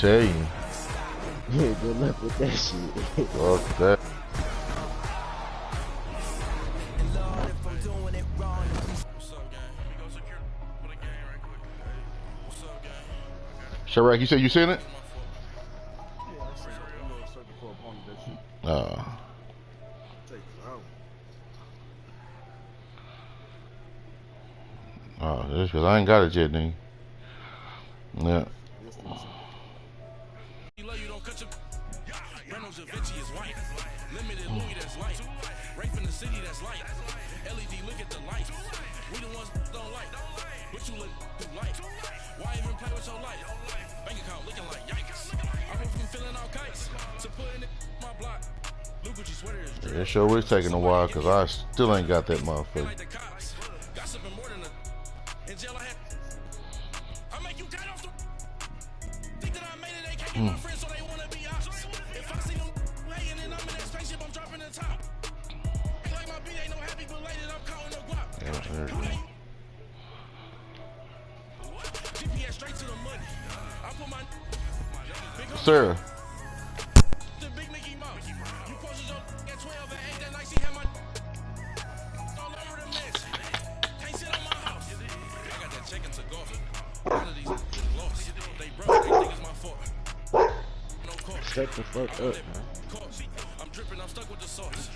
tell you. Yeah, good luck with that shit. Fuck that. Chirac, you said you seen it? Yeah, I seen a little circle for opponent that shit. Oh, that's because I ain't got it yet, nigga. Yeah. It sure is taking a while because I still ain't got that motherfucker. Sir. Shut the fuck up, man. I'm dripping, I'm stuck with the sauce.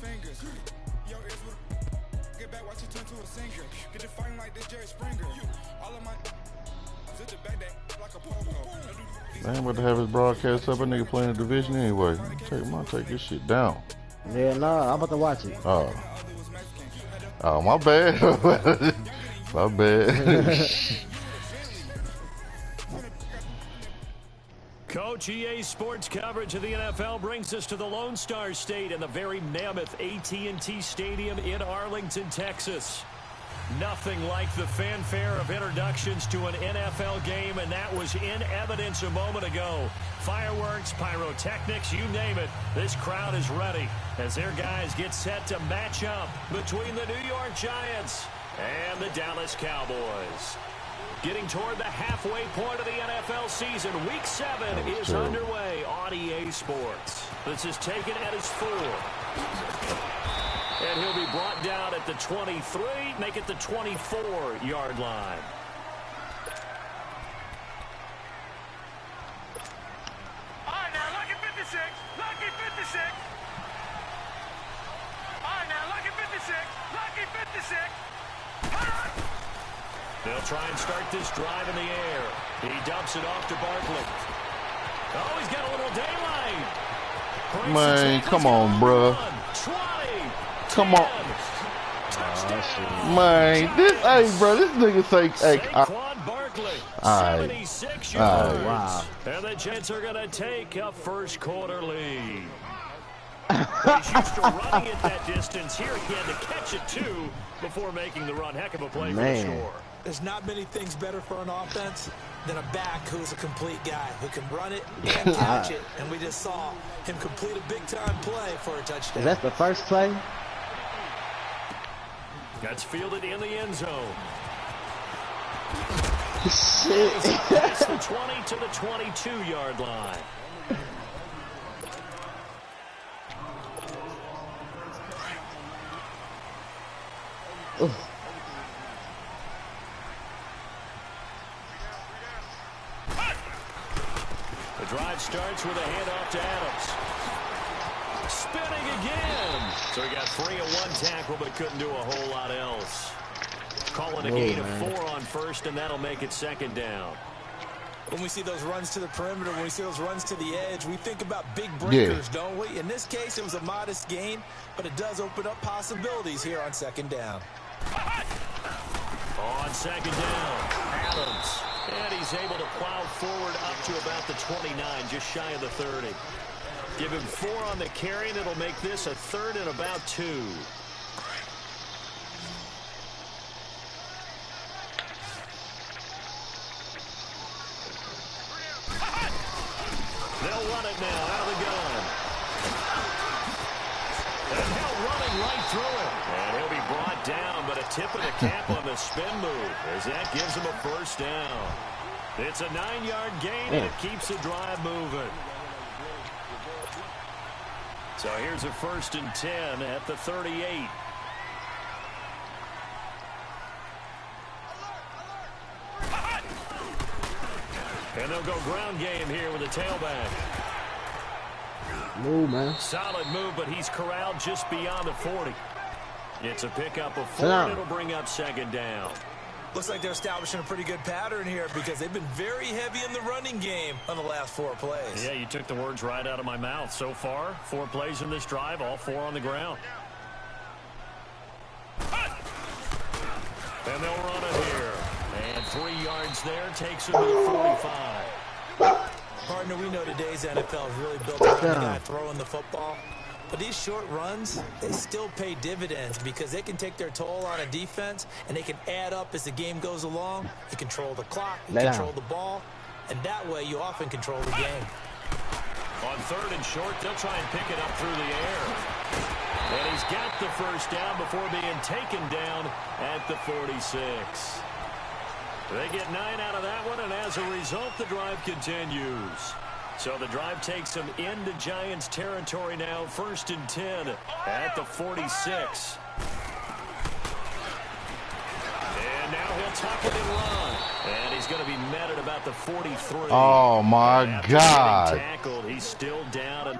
Fingers. Yo, ears will get back, watch you turn to a singer. Get to fighting like this Jerry Springer. All of my zip the back that like a pogo. I ain't about to have his broadcast up. A nigga playing the division anyway. Take this shit down. Yeah, nah, I'm about to watch it. Oh. Oh, my bad. My bad. Coach, EA Sports coverage of the NFL brings us to the Lone Star State and the very mammoth AT&T Stadium in Arlington, Texas. Nothing like the fanfare of introductions to an NFL game, and that was in evidence a moment ago. Fireworks, pyrotechnics, you name it. This crowd is ready as their guys get set to match up between the New York Giants and the Dallas Cowboys. Getting toward the halfway point of the NFL season, Week 7 is underway on EA Sports. This is taken at his 4. And he'll be brought down at the 23, make it the 24-yard line. All right, now, lucky 56. Lucky 56. All right, now, lucky 56. Lucky 56. They'll try and start this drive in the air. He dumps it off to Barkley. Oh, he's got a little daylight. Man, come on, bruh. 20. Come on. Man, this nigga say, hey, Saquon Barkley, 76 yards. Wow. And the Jets are going to take a first quarter lead. He's used to running at that distance. Here he had to catch it, too, before making the run. Heck of a play for the score. There's not many things better for an offense than a back who's a complete guy who can run it and catch it. And we just saw him complete a big-time play for a touchdown. Is that the first play? That's fielded in the end zone. Shit. Past the 20 to the 22-yard line. The drive starts with a handoff to Adams. Spinning again. So he got 3 on one tackle, but couldn't do a whole lot else. Calling a gain of 4 on first, and that'll make it second down. When we see those runs to the perimeter, when we see those runs to the edge, we think about big breakers, don't we? In this case, it was a modest gain, but it does open up possibilities here on second down. On second down, Adams. And he's able to plow forward up to about the 29, just shy of the 30. Give him 4 on the carry, and it'll make this a 3rd and about 2. And now running right through it. And he'll be brought down, but a tip of the cap on the spin move as that gives him a first down. It's a 9-yard gain, and it keeps the drive moving. So here's a 1st and 10 at the 38. And they'll go ground game here with a tailback. Move, man. Solid move, but he's corralled just beyond the 40. It's a pickup of 4, and it'll bring up 2nd down. Looks like they're establishing a pretty good pattern here because they've been very heavy in the running game on the last 4 plays. Yeah, you took the words right out of my mouth. So far, 4 plays in this drive, all 4 on the ground. And they'll run it here. And 3 yards there takes him to the 45. Partner, we know today's NFL is really built around the guy throwing the football. But these short runs, they still pay dividends because they can take their toll on a defense, and they can add up as the game goes along. You control the clock, you control the ball, and that way you often control the game. On 3rd and short, they'll try and pick it up through the air. And he's got the first down before being taken down at the 46. They get 9 out of that one, and as a result, the drive continues. So the drive takes them into Giants territory now, 1st and 10 at the 46. And now he'll tuck it and run. And he's going to be met at about the 43. Oh, my God. Tackled, he's still down. And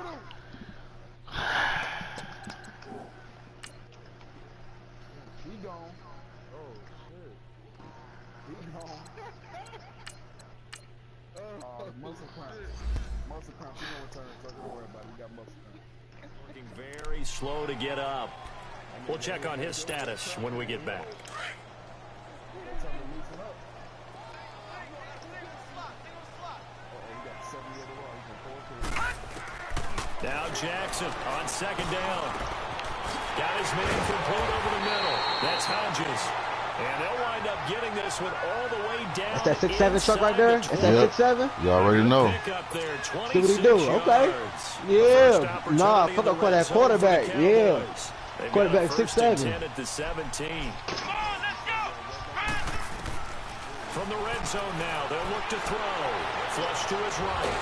He gone. Oh, shit. He gone. Muscle cramp. Muscle cramp. He no return, so don't worry about it. He got muscle cramp. Working very slow to get up. We'll check on his status when we get back. Now Jackson on 2nd down. Got his man complete over the middle. That's Hodges. And they'll wind up getting this one all the way down. That's that 6'7" truck right there? That's that 6'7"? You already know. See what he do. Okay. Yeah. Nah, fuck up for that quarterback. Yeah. Quarterback 6'7". At the 17. From the red zone now, they'll look to throw. Flush to his right.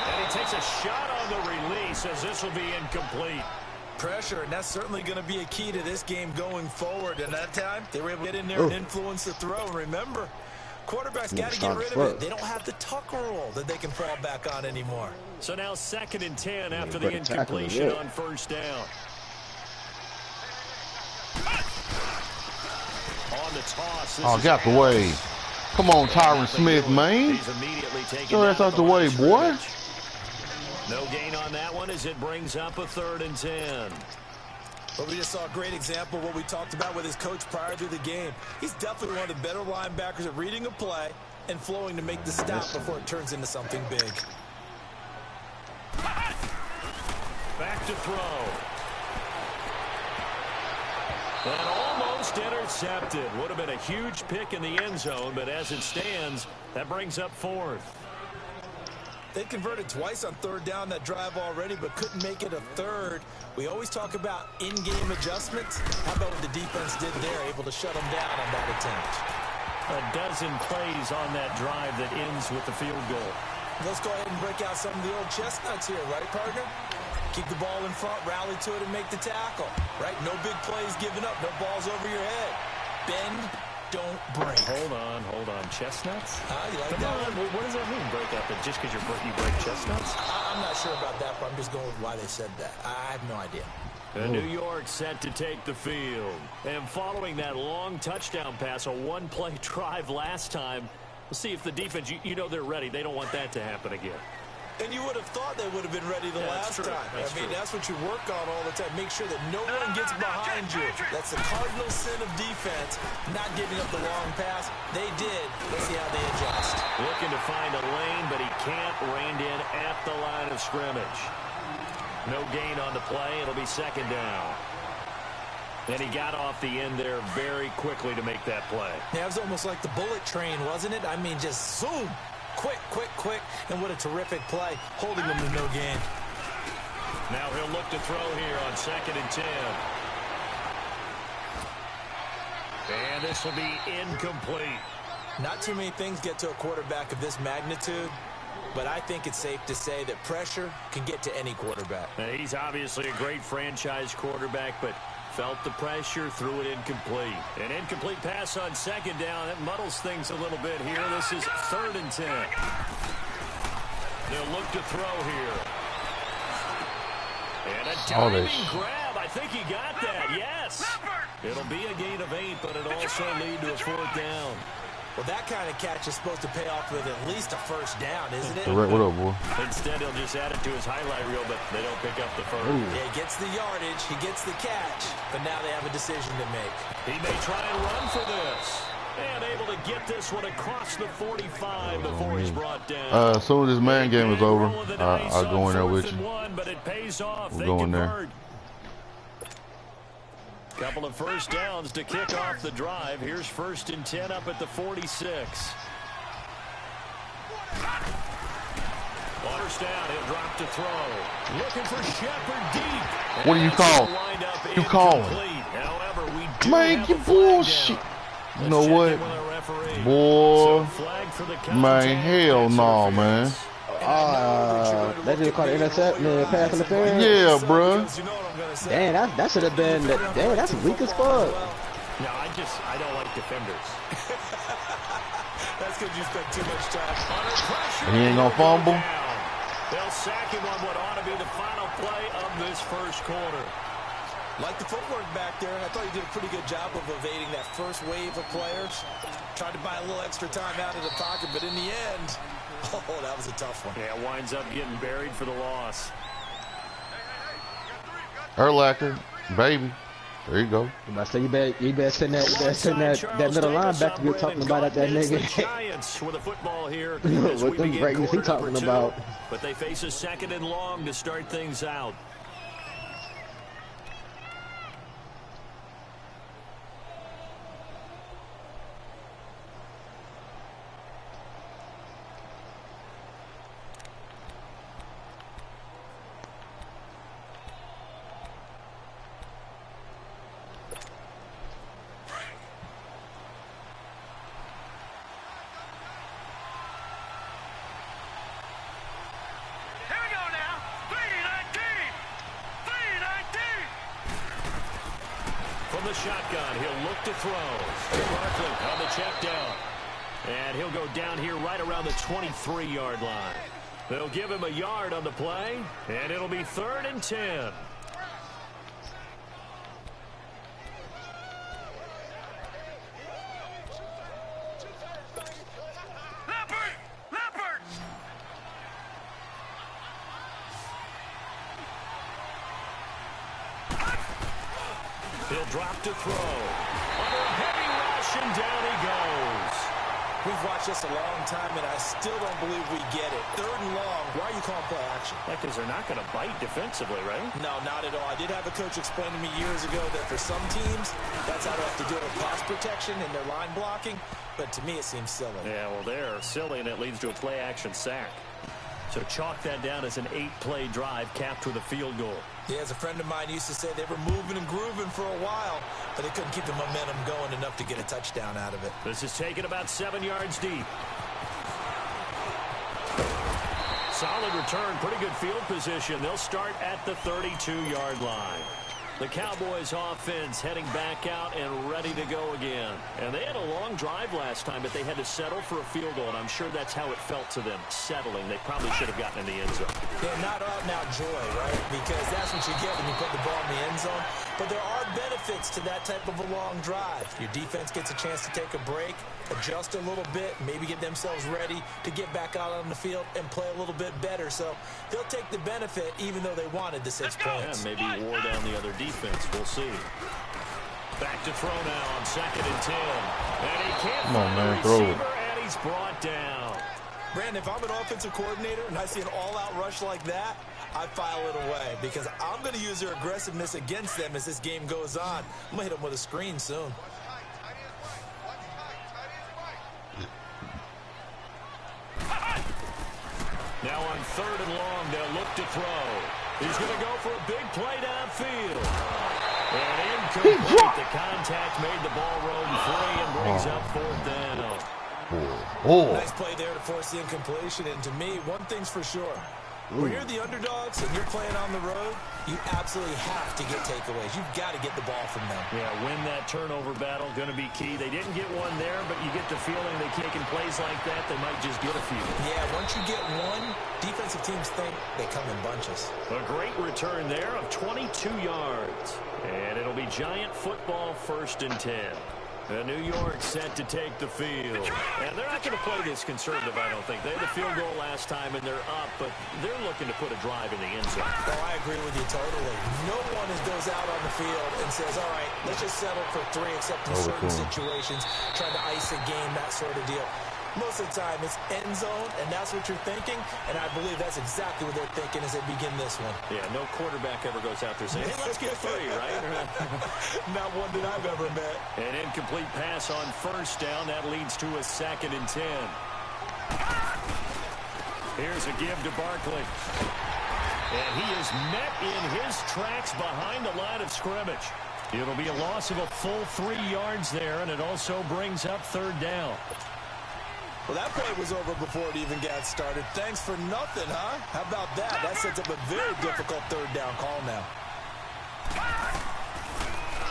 And he takes a shot on the release as this will be incomplete. Pressure, and that's certainly going to be a key to this game going forward. And that time, they were able to get in there and influence the throw. Remember, quarterbacks got to get rid of it. They don't have the tucker roll that they can fall back on anymore. So now 2nd and 10 after the incompletion on 1st down. On the toss. Oh, got the way. Come on, Tyron Smith, man. Show us out the way, boy. No gain on that one as it brings up a 3rd and 10. But we just saw a great example of what we talked about with his coach prior to the game. He's definitely one of the better linebackers at reading a play and flowing to make the stop before it turns into something big. Back to throw. And almost intercepted. Would have been a huge pick in the end zone, but as it stands, that brings up 4th. They converted twice on 3rd down that drive already, but couldn't make it a 3rd. We always talk about in-game adjustments. How about what the defense did there, able to shut them down on that attempt? A dozen plays on that drive that ends with the field goal. Let's go ahead and break out some of the old chestnuts here, right, partner? Keep the ball in front, rally to it, and make the tackle, right? No big plays given up, no balls over your head. Bend, don't break. Hold on. Chestnuts? You like that one? What does that mean, break up? Just because you break chestnuts? I'm not sure about that, but I'm just going with why they said that. I have no idea. New York set to take the field. And following that long touchdown pass, a one-play drive last time, we'll see if the defense, you know they're ready. They don't want that to happen again. And you would have thought they would have been ready the last time. That's what you work on all the time. Make sure that no one gets behind you. That's the cardinal sin of defense, not giving up the long pass. They did. Let's see how they adjust. Looking to find a lane, but he can't. Reined in at the line of scrimmage. No gain on the play. It'll be 2nd down. And he got off the end there very quickly to make that play. Yeah, it was almost like the bullet train, wasn't it? I mean, just zoom. Quick, and what a terrific play, holding them to no gain. Now he'll look to throw here on 2nd and 10. And this will be incomplete. Not too many things get to a quarterback of this magnitude, but I think it's safe to say that pressure can get to any quarterback. Now, he's obviously a great franchise quarterback, but felt the pressure, threw it incomplete. An incomplete pass on 2nd down. That muddles things a little bit here. This is 3rd and 10. They'll look to throw here. And a diving grab. I think he got that. Yes. It'll be a gain of 8, but it also lead to a 4th down. Well, that kind of catch is supposed to pay off with at least a 1st down, isn't it? What up, boy? Instead, he'll just add it to his highlight reel, but they don't pick up the first. Yeah, he gets the yardage, he gets the catch, but now they have a decision to make. He may try and run for this. And able to get this one across the 45 before he's brought down. As soon as this man game is over, I'll go in there with you. But it pays off. We'll go in there. Couple of 1st downs to kick off the drive. Here's 1st and 10 up at the 46. Waters down. He'll drop to throw. Looking for Shepard deep. What do you call? You calling? However, man, you bullshit. You know what? Boy, man, hell no, man. They just caught an intercept and pass interference. Yeah, bruh. Damn, that should have been. Damn, that's weak as fuck. No, I don't like defenders. That's because you spent too much time under pressure. He ain't gonna fumble. They'll sack him on what ought to be the final play of this 1st quarter. Like the footwork back there, and I thought he did a pretty good job of evading that first wave of players. Tried to buy a little extra time out of the pocket, but in the end, oh, that was a tough one. Yeah, winds up getting buried for the loss. Urlacher, baby. There you go. I say you better send that little linebacker you're talking about at that nigga. Giants with a football here. What them greatness he talking about? But they face a 2nd and long to start things out. The shotgun, he'll look to throw. Barkley on the check down. And he'll go down here right around the 23-yard line. They'll give him a yard on the play, and it'll be 3rd and 10. He'll drop to throw. Under a heavy rush, and down he goes. We've watched this a long time, and I still don't believe we get it. 3rd and long. Why are you calling play action? Because they're not going to bite defensively, right? No, not at all. I did have a coach explain to me years ago that for some teams, that's how they have to do it with pass protection and their line blocking. But to me, it seems silly. Yeah, well, they're silly, and it leads to a play-action sack. So chalk that down as an 8-play drive capped with a field goal. Yeah, as a friend of mine used to say, they were moving and grooving for a while, but they couldn't keep the momentum going enough to get a touchdown out of it. This is taken about 7 yards deep. Solid return, pretty good field position. They'll start at the 32-yard line. The Cowboys offense heading back out and ready to go again. And they had a long drive last time, but they had to settle for a field goal, and I'm sure that's how it felt to them, settling. They probably should have gotten in the end zone. Yeah, not out and out joy, right? Because that's what you get when you put the ball in the end zone. But there are benefits to that type of a long drive. Your defense gets a chance to take a break, adjust a little bit, maybe get themselves ready to get back out on the field and play a little bit better. So they'll take the benefit even though they wanted the 6 points. Yeah, maybe wore down the other defense. We'll see. Back to throw now on 2nd and 10. And he can't find the receiver, and he's brought down. Brandon, if I'm an offensive coordinator and I see an all-out rush like that, I file it away because I'm going to use their aggressiveness against them as this game goes on. I'm going to hit them with a screen soon. Now on 3rd and long, they'll look to throw. He's going to go for a big play downfield. And incomplete. The contact made the ball roam free and brings up 4th down. Nice play there to force the incompletion. And to me, one thing's for sure. When you're the underdogs and you're playing on the road, you absolutely have to get takeaways. You've got to get the ball from them. Yeah, win that turnover battle, going to be key. They didn't get one there, but you get the feeling they taking plays like that, they might just get a few. Yeah, once you get one, defensive teams think they come in bunches. A great return there of 22 yards. And it'll be Giant football 1st and 10. New York set to take the field. And they're not going to play this conservative, I don't think. They had the field goal last time, and they're up, but they're looking to put a drive in the end zone. Oh, I agree with you totally. No one goes out on the field and says, all right, let's just settle for 3, except in certain situations, trying to ice a game, that sort of deal. Most of the time, it's end zone, and that's what you're thinking, and I believe that's exactly what they're thinking as they begin this one. Yeah, no quarterback ever goes out there saying, hey, let's get 3, right? Not one that I've ever met. An incomplete pass on 1st down. That leads to a 2nd and 10. Here's a give to Barkley. And he is met in his tracks behind the line of scrimmage. It'll be a loss of a full 3 yards there, and it also brings up 3rd down. Well, that play was over before it even got started. Thanks for nothing, huh? How about that? That sets up a very difficult 3rd down call now.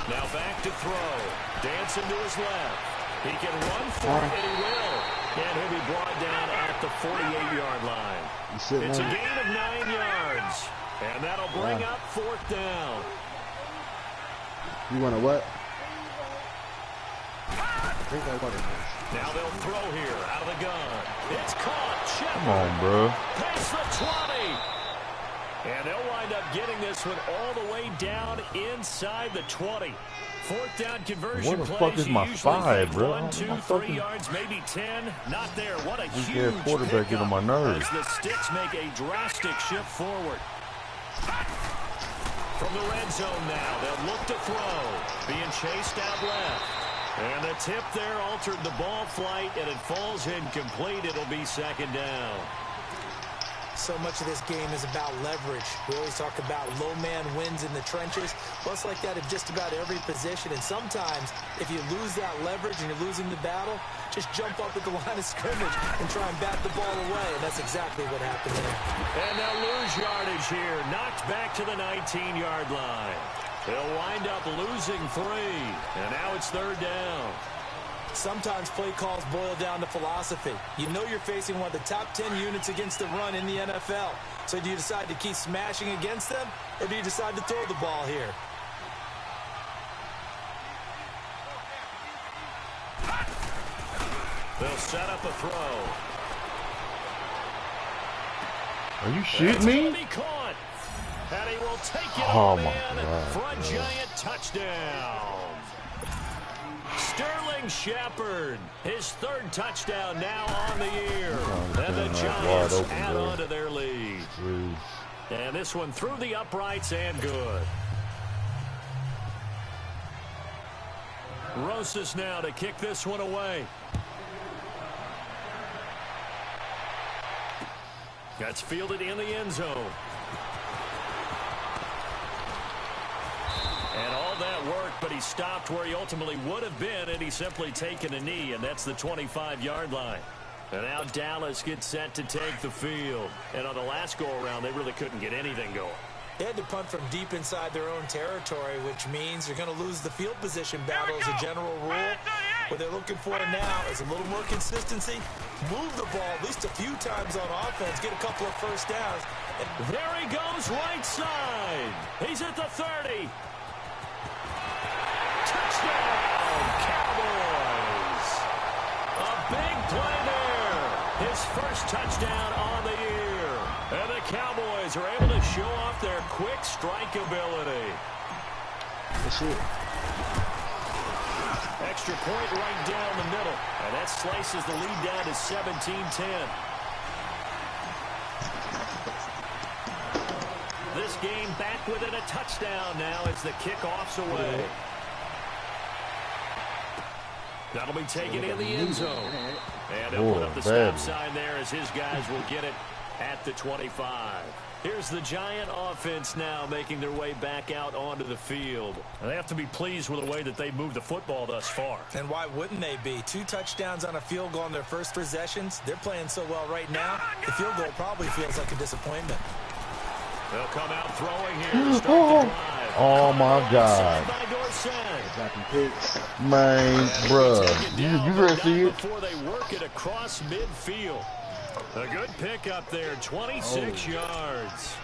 Now back to throw. Dancing to his left. He can run for it, and he will. And he'll be brought down at the 48-yard line. It's a gain of 9 yards. And that'll bring up 4th down. You want to what? Now they'll throw here out of the gun. It's caught. Shepard. Come on, bro. Past the 20. And they'll wind up getting this one all the way down inside the 20. 4th down conversion. Where the fuck is my 5, bro? 1, 2, 3 yards, maybe 10. Not there. What a huge quarterback getting on my nerves. as the sticks make a drastic shift forward. From the red zone now, they'll look to throw. Being chased out left. And the tip there altered the ball flight, and it falls incomplete. It'll be 2nd down. So much of this game is about leverage. We always talk about low man wins in the trenches. Well, it's like that in just about every position. And sometimes, if you lose that leverage and you're losing the battle, just jump up at the line of scrimmage and try and bat the ball away. And that's exactly what happened there. And they'll lose yardage here. Knocked back to the 19-yard line. They'll wind up losing 3. And now it's 3rd down. Sometimes play calls boil down to philosophy. You know you're facing one of the top 10 units against the run in the NFL. So do you decide to keep smashing against them, or do you decide to throw the ball here? They'll set up a throw. Are you shitting me? And he will take it Oh, my my God, for a Giant touchdown. Sterling Shepard, his 3rd touchdown now on the year. And the Giants add on to their lead. Jeez. And this one through the uprights and good. Rosas now to kick this one away. That's fielded in the end zone. And all that work, but he stopped where he ultimately would have been, and he's simply taken a knee, and that's the 25-yard line. And now Dallas gets set to take the field. And on the last go-around, they really couldn't get anything going. They had to punt from deep inside their own territory, which means you're going to lose the field position battle as a general rule. What they're looking for now is a little more consistency, move the ball at least a few times on offense, get a couple of first downs. And there he goes right side. He's at the 30. Touchdown, Cowboys. A big play there. His first touchdown on the year. And the Cowboys are able to show off their quick strike ability. That's it. Extra point right down the middle. And that slices the lead down to 17-10. This game back within a touchdown now as the kickoff's away. That'll be taken in the end zone. And they'll put up the stop sign there as his guys will get it at the 25. Here's the Giant offense now making their way back out onto the field. And they have to be pleased with the way that they moved the football thus far. And why wouldn't they be? 2 touchdowns on a field goal in their first possessions. They're playing so well right now, the field goal probably feels like a disappointment. They'll come out throwing here to start the drive. Oh, my God. Man, bruh. You ready to see it? Before they work it across midfield. A good pickup there, 26 yards.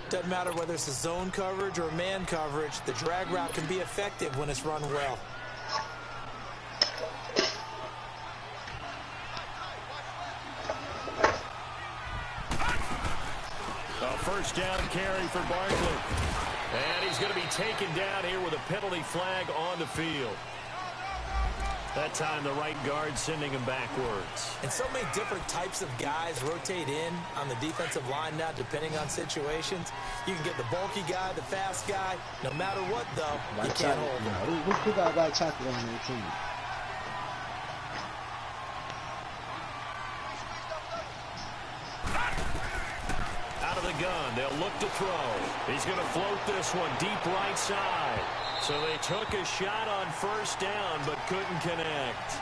Doesn't matter whether it's a zone coverage or man coverage, the drag route can be effective when it's run well. A first down carry for Barkley. And he's going to be taken down here with a penalty flag on the field. That time the right guard sending him backwards. And so many different types of guys rotate in on the defensive line now depending on situations. You can get the bulky guy, the fast guy. No matter what, though, you can't hold him. Who got white chocolate on their team? Out of the gun, they'll look to throw. He's going to float this one deep right side. So they took a shot on first down, but couldn't connect.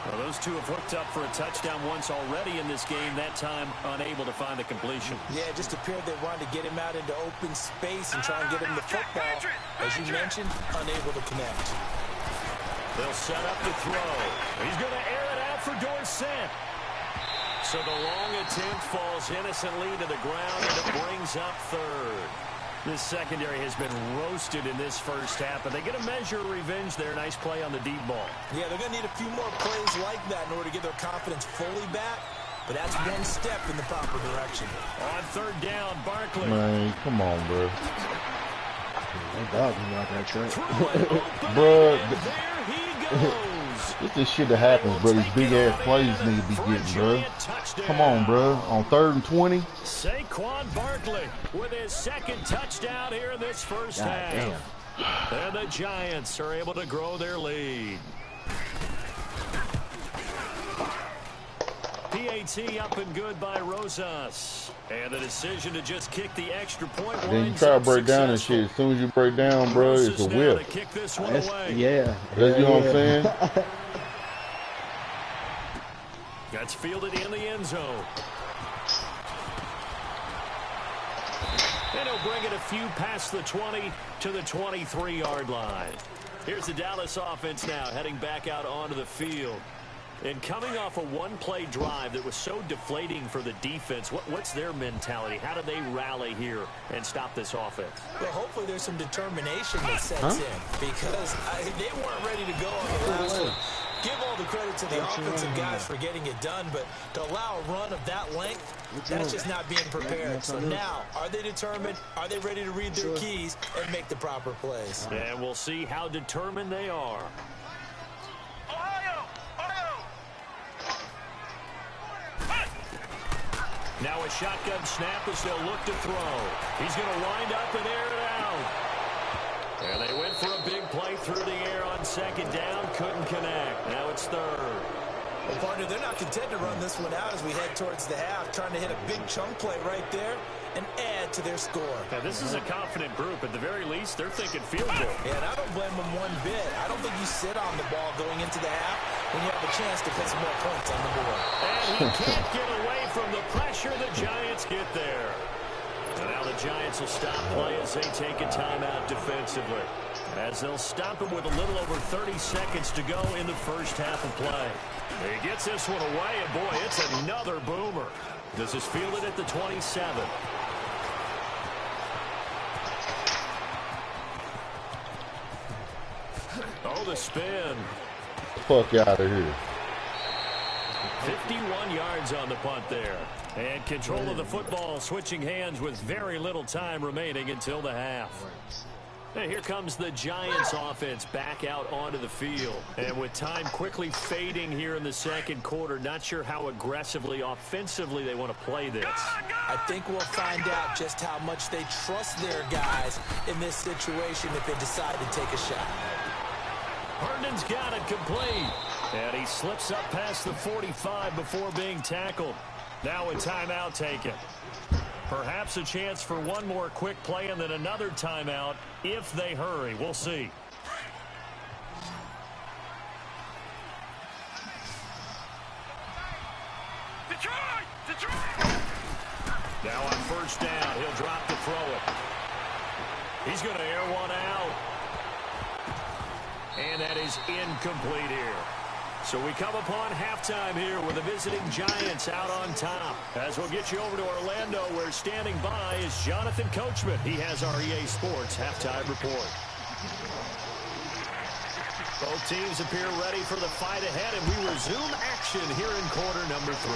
Well, those two have hooked up for a touchdown once already in this game, that time unable to find the completion. Yeah, it just appeared they wanted to get him out into open space and try and get him the football. As you mentioned, unable to connect. They'll set up to throw. He's going to air it out for Dorsett. So the long attempt falls innocently to the ground, and it brings up third. This secondary has been roasted in this first half, but they get a measure of revenge there. Nice play on the deep ball. Yeah, they're going to need a few more plays like that in order to get their confidence fully back, but that's one step in the proper direction. On third down, Barkley. Man, come on, bro. That dog is not that trick. Bro, there he goes. This is shit that happens, bro. These big-ass plays need to be getting, bro. Come on, bro. On 3rd and 20. Saquon Barkley with his second touchdown here in this first half. Damn. And the Giants are able to grow their lead. PAT up and good by Rosas. And the decision to just kick the extra point. Then you try to break down and shit. As soon as you break down, bro, it's a whip. Kick this one away. Yeah. You know what I'm saying? That's fielded in the end zone. And he'll bring it a few past the 20 to the 23-yard line. Here's the Dallas offense now heading back out onto the field. And coming off a one-play drive that was so deflating for the defense, what's their mentality? How do they rally here and stop this offense? Well, hopefully there's some determination that sets in because they weren't ready to go on the last one. Give all the credit to the offensive guys for getting it done, but to allow a run of that length, that's just not being prepared. So now, are they determined? Are they ready to read their keys and make the proper plays? And we'll see how determined they are. Now a shotgun snap as they'll look to throw. He's going to wind up and air it out. And they went for a big play through the air on second down. Couldn't connect. Now it's third. Well, partner, they're not content to run this one out as we head towards the half, trying to hit a big chunk play right there and add to their score. Now, this is a confident group. At the very least, they're thinking field goal. Yeah, and I don't blame them one bit. I don't think you sit on the ball going into the half when you have a chance to put some more points on the board. And he can't get away from the pressure. The Giants get there. And now the Giants will stop play as they take a timeout defensively. As they'll stop him with a little over 30 seconds to go in the first half of play. He gets this one away, and boy, it's another boomer. This is fielded at the 27. Oh, the spin. Fuck out of here. 51 yards on the punt there. And control of the football switching hands with very little time remaining until the half. And here comes the Giants offense back out onto the field. And with time quickly fading here in the second quarter, not sure how aggressively, offensively they want to play this. I think we'll find out just how much they trust their guys in this situation if they decide to take a shot. Herndon's got it complete. And he slips up past the 45 before being tackled. Now a timeout taken. Perhaps a chance for one more quick play and then another timeout if they hurry. We'll see. Now on first down, he'll drop to throw it. He's going to air one out. And that is incomplete here. So we come upon halftime here with the visiting Giants out on top. As we'll get you over to Orlando, where standing by is Jonathan Coachman. He has our EA Sports halftime report. Both teams appear ready for the fight ahead, and we resume action here in quarter number 3.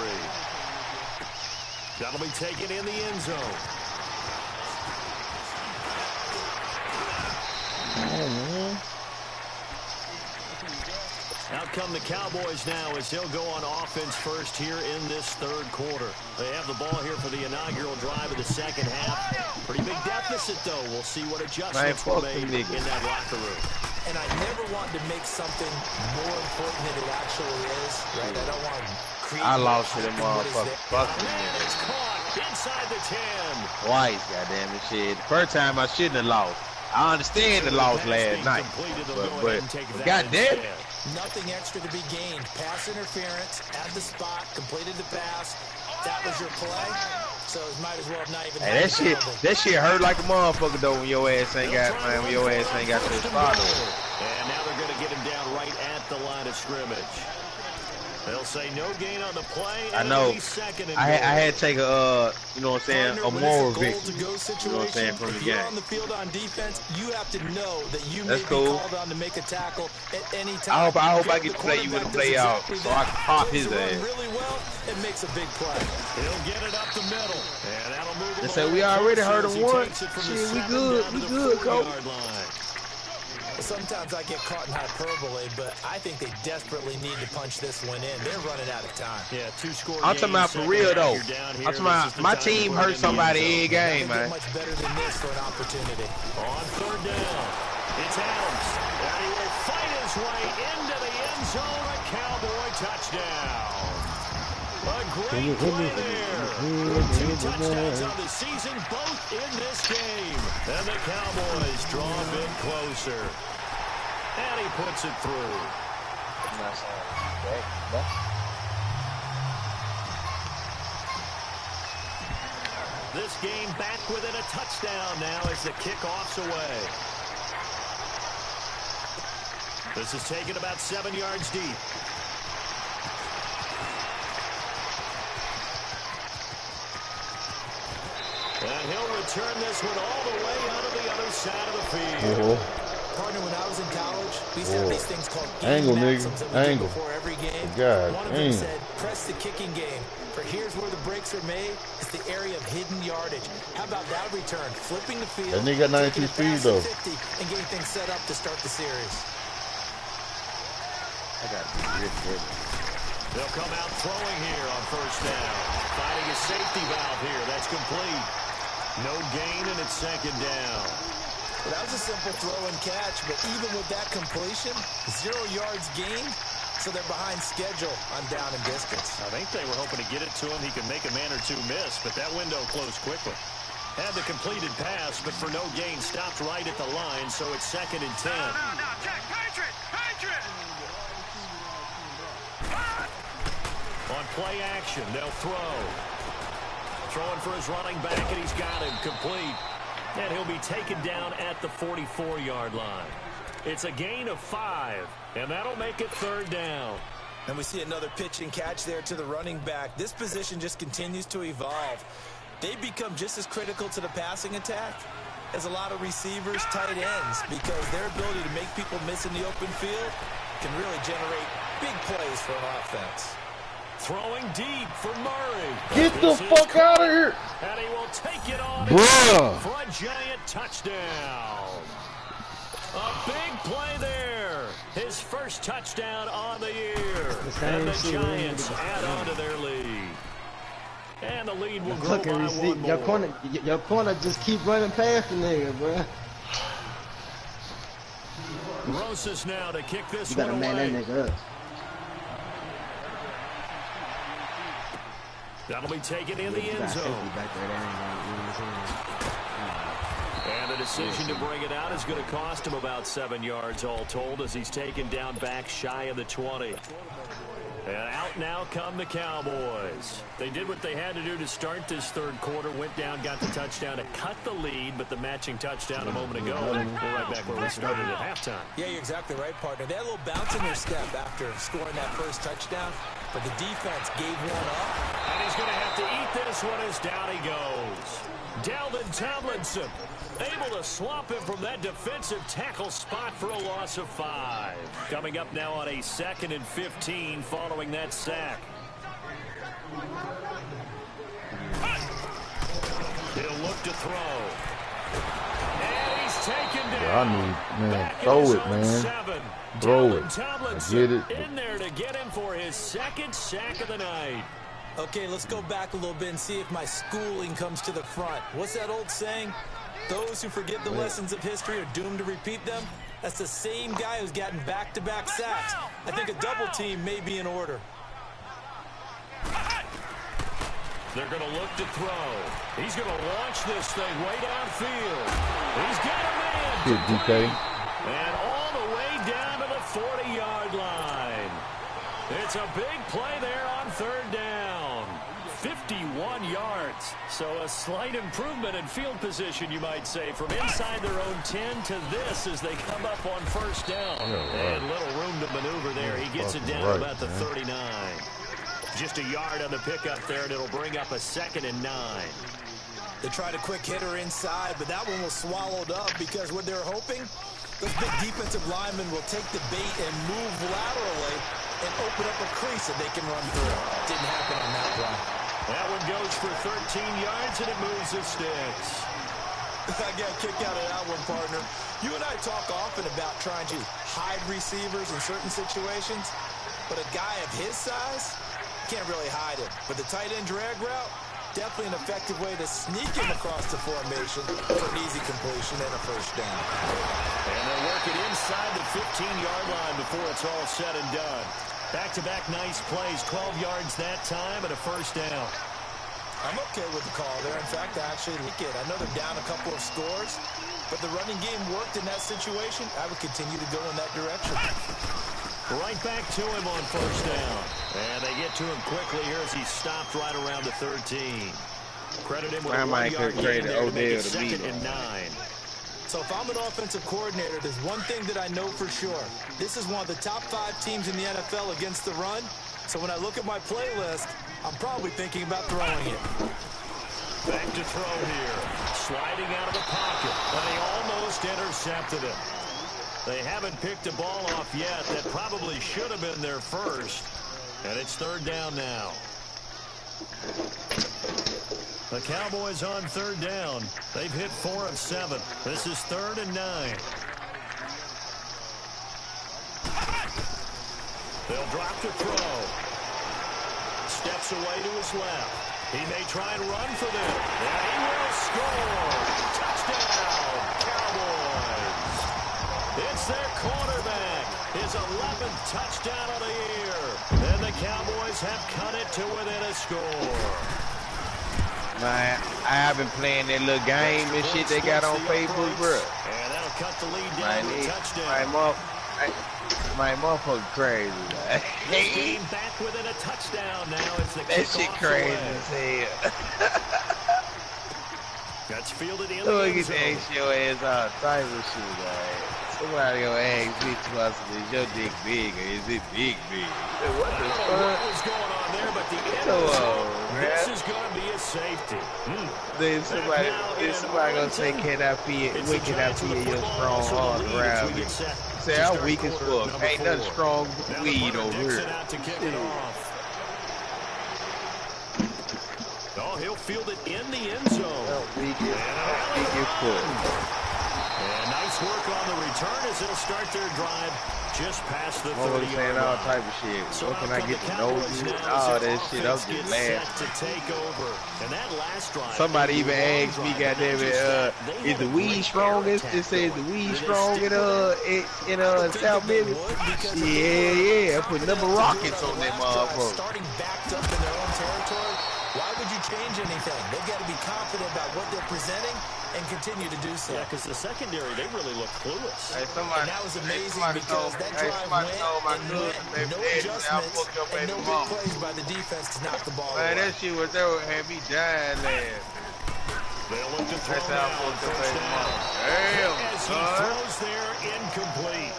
That'll be taken in the end zone. Out come the Cowboys now as they'll go on offense first here in this third quarter. They have the ball here for the inaugural drive of the second half. Pretty big deficit, though. We'll see what adjustments were made in that locker room. And I never want to make something more important than it actually is, right? I don't want to create... I lost to them motherfuckers. Fuck me. It's caught inside the 10. Twice, goddamn it, shit. The first time I shouldn't have lost. I understand the loss last night, but goddamn. Nothing extra to be gained. Pass interference, at the spot, completed the pass. That was your play, so it might as well have not even. Hey, that shit hurt like a motherfucker though when your ass ain't got to the spot. And now they're gonna get him down right at the line of scrimmage. They'll say no gain on the play. I know. I had to take a, you know what I'm saying, a moral victory. You know what I'm saying, from the game. On the field on defense, you have to know that you may be called on to make a tackle at any time. I hope I get to play you in the playoff so I can pop his ass. Really well, it makes a big play. He'll get it up the middle, and that'll move him. They say we already heard him once. Shit, we good, coach. Sometimes I get caught in hyperbole, but I think they desperately need to punch this one in. They're running out of time. Yeah, 2-score. I'm talking about for real, though. I'm talking about my team hurt somebody every game, man. Much better than this for an opportunity. On third down, it's Adams. And he will fight his way into the end zone. A Cowboy touchdown. A great play there. 2 touchdowns on the season, both in this game. And the Cowboys draw a bit closer. And he puts it through. This game back within a touchdown now as the kickoff's away. This is taken about 7 yards deep. And he'll return this one all the way out of the other side of the field. Partner, when I was in college, we used to have these things called angle, nigga. Angle. Before every game. God, one of them said, press the kicking game. For here's where the breaks are made. It's the area of hidden yardage. How about that return? Flipping the field. That nigga got 92 speed, though. 50 and getting things set up to start the series. I got it. They'll come out throwing here on first down. Finding a safety valve here. That's complete. No gain, and it's second down. Well, that was a simple throw and catch, but even with that completion, 0 yards gained, so they're behind schedule on down and distance. I think they were hoping to get it to him. He could make a man or two miss, but that window closed quickly. Had the completed pass, but for no gain, stopped right at the line, so it's second and 10. Now, check, Patriot! On play action, they'll throw. Throwing for his running back, and he's got him complete. And he'll be taken down at the 44-yard line. It's a gain of 5, and that'll make it third down. And we see another pitch and catch there to the running back. This position just continues to evolve. They become just as critical to the passing attack as a lot of receivers, tight ends, because their ability to make people miss in the open field can really generate big plays for an offense. Throwing deep for Murray. Get the fuck out of here. And he will take it on for a giant touchdown. A big play there. His first touchdown on the year. And the Giants add on to their lead. And the lead will grow by one more. Your corner just keep running past the nigga, bro. Rosas now to kick this one away. You gotta man that nigga up. That'll be taken in the end zone. And the decision to bring it out is going to cost him about 7 yards all told as he's taken down back shy of the 20. And out now come the Cowboys. They did what they had to do to start this third quarter, went down, got the touchdown to cut the lead, but the matching touchdown a moment ago. We're right back where we started at halftime. Yeah, you're exactly right, partner. They had a little bounce in their step after scoring that first touchdown, but the defense gave one up. And he's going to have to eat this one as down he goes. Dalvin Tomlinson able to swamp him from that defensive tackle spot for a loss of 5. Coming up now on a 2nd and 15 following that sack. He'll look to throw. And he's taken down. I need, man, throw it, man. Throw it. I get it. In there to get him for his 2nd sack of the night. Okay, let's go back a little bit and see if my schooling comes to the front. What's that old saying? Those who forget the lessons of history are doomed to repeat them. That's the same guy who's gotten back-to-back sacks. I think a double team may be in order. They're going to look to throw. He's going to launch this thing way downfield. He's got a man. Good, DK. And all the way down to the 40-yard line. It's a big play there on 3rd down. 51 yards. So a slight improvement in field position, you might say, from inside their own 10 to this as they come up on 1st down. And little room to maneuver there. He gets it down about the 39. Just a yard on the pickup there, and it'll bring up a 2nd and 9. They tried a quick hitter inside, but that one was swallowed up because what they're hoping, those big defensive linemen will take the bait and move laterally and open up a crease that they can run through. Didn't happen on that play. That one goes for 13 yards, and it moves the sticks. I got a kick out of that one, partner. You and I talk often about trying to hide receivers in certain situations, but a guy of his size can't really hide him. But the tight end drag route, definitely an effective way to sneak him across the formation for an easy completion and a 1st down. And they'll work it inside the 15-yard line before it's all said and done. Back-to-back nice plays, 12 yards that time and a 1st down. I'm okay with the call there. In fact, I actually like it. I know they're down a couple of scores, but the running game worked in that situation. I would continue to go in that direction. Right back to him on 1st down. And they get to him quickly here as he's stopped right around the 13. Credit him with a 1-yard gain there to make it 2nd and 9. So if I'm an offensive coordinator, there's one thing that I know for sure. This is one of the top 5 teams in the NFL against the run. So when I look at my playlist, I'm probably thinking about throwing it. Back to throw here. Sliding out of the pocket. But he almost intercepted it. They haven't picked a ball off yet. That probably should have been their first. And it's 3rd down now. The Cowboys on 3rd down. They've hit 4 of 7. This is 3rd and 9. They'll drop to throw. Steps away to his left. He may try and run for them. And he will score. Touchdown, Cowboys. It's their quarterback. His 11th touchdown of the year. And the Cowboys have cut it to within a score. Man, I've been playing that little game and shit they got on Facebook, bro. And that'll cut the lead down to a touchdown. My motherfucker crazy. This game back within a touchdown now. It's the that shit crazy as hell. That's fielded in so the get to ask your ass all type of shit, man. Somebody gonna ask me twice, is your dick big or is it big? What the fuck? What was going on there, but the end this is going to be a safety. Then somebody gonna say, when can I feel your strong arm around me? Say, I'm weak as fuck. Ain't nothing strong weed over here. Oh, he'll field it in the end zone. Weak as fuck. And nice work on the return as it'll start their drive just past the 30-yard line. All type of shit. So when can I get to know you? All that shit. I'm just laughing. To take over. And that last drive, somebody even asked me, goddamn it, is the weed strong? It says the weed strong in South Memphis. Yeah. I put number rockets on that motherfucker. Starting backed up in their own territory. Why change anything. They've got to be confident about what they're presenting and continue to do so. Yeah, because the secondary, they really look clueless. Hey, And that was amazing because that drive went no adjustments and no big plays by the defense to knock the ball away. Man, that shit was there had me dying there. They'll look to throw That's how now. I'm supposed to First play down. Damn, As he son. throws there, incomplete.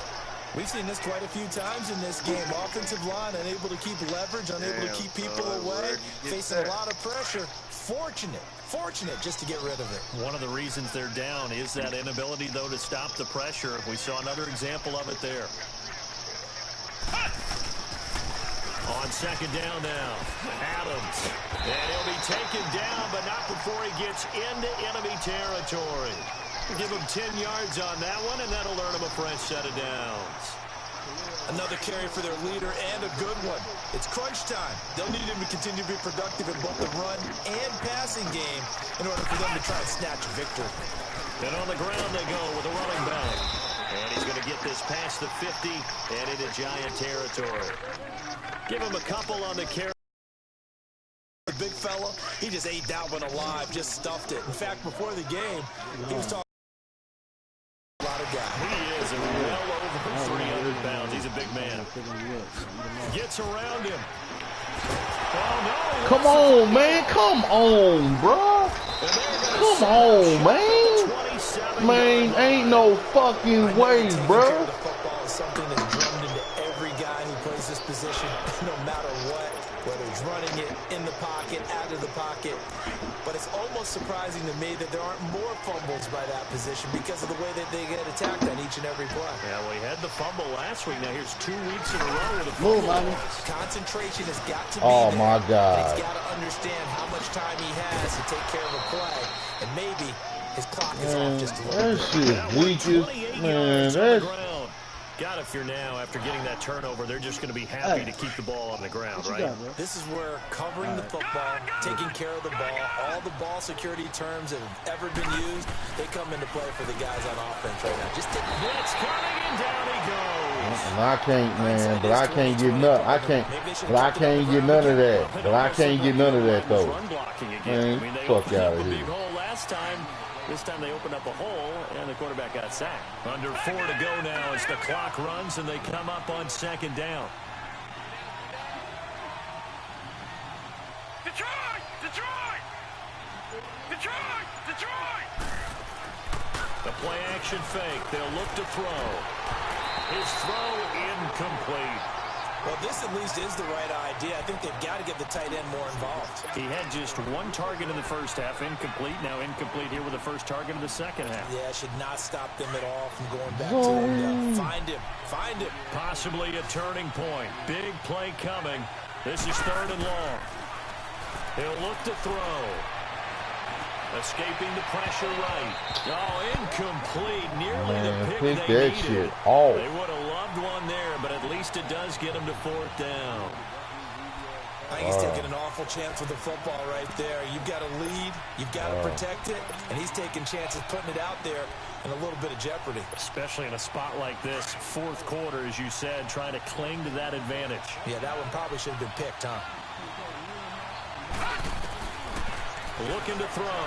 We've seen this quite a few times in this game. Offensive line unable to keep leverage, unable to keep people away, facing a lot of pressure. Fortunate just to get rid of it. One of the reasons they're down is that inability, though, to stop the pressure. We saw another example of it there. On second down now, Adams. And he'll be taken down, but not before he gets into enemy territory. Give him 10 yards on that one, and that'll earn him a fresh set of downs. Another carry for their leader, and a good one. It's crunch time. They'll need him to continue to be productive in both the run and passing game in order for them to try and snatch a victory. And on the ground they go with a running back. And he's going to get this past the 50 and into Giant territory. Give him a couple on the carry. The big fella, he just ate that one alive, just stuffed it. In fact, before the game, he was talking a lot of guys. He is well over 300 pounds. He's a big man. Gets around him. Oh, no. Come on, man. Come on, bro. Come on, man. Man, ain't no fucking way, bro. The football is something that's drummed into every guy who plays this position, no matter what, whether he's running it in the pocket, out of the pocket. But it's almost surprising to me that there aren't more fumbles by that position because of the way that they get attacked on each and every play. Yeah, well, he had the fumble last week. Now here's 2 weeks in a row with a fumble. Concentration has got to be Oh, there. my God. He's got to understand how much time he has to take care of a play. And maybe his clock is off just a little That bit. shit weak as, man, that's... Got if you're now, after getting that turnover, they're just going to be happy to keep the ball on the ground, right? This is where covering the football, taking care of the ball, all the ball security terms that have ever been used, they come into play for the guys on offense right now. Just blitz coming and down he goes. And I can't, man, but I can't get none. I can't get none of that. But I can't get none of that, though. Man, fuck out of here. Last time. This time they opened up a hole, and the quarterback got sacked. Under 4 to go now as the clock runs, and they come up on second down. Detroit! Detroit! Detroit! Detroit! The play action fake. They'll look to throw. His throw incomplete. Well, this at least is the right idea. I think they've got to get the tight end more involved. He had just 1 target in the first half, incomplete. Now incomplete here with the first target of the second half. Yeah, should not stop them at all from going back to him. Find him. Possibly a turning point. Big play coming. This is 3rd and long. He'll look to throw. Escaping the pressure right. Oh, incomplete. Nearly the pick they that needed. shit off. They would have loved one there, but at least it does get him to 4th down. I think he's taking an awful chance with the football right there. You've got to lead. You've got to protect it. And he's taking chances putting it out there in a little bit of jeopardy. Especially in a spot like this, 4th quarter, as you said, trying to cling to that advantage. Yeah, that one probably should have been picked, huh? Looking to throw.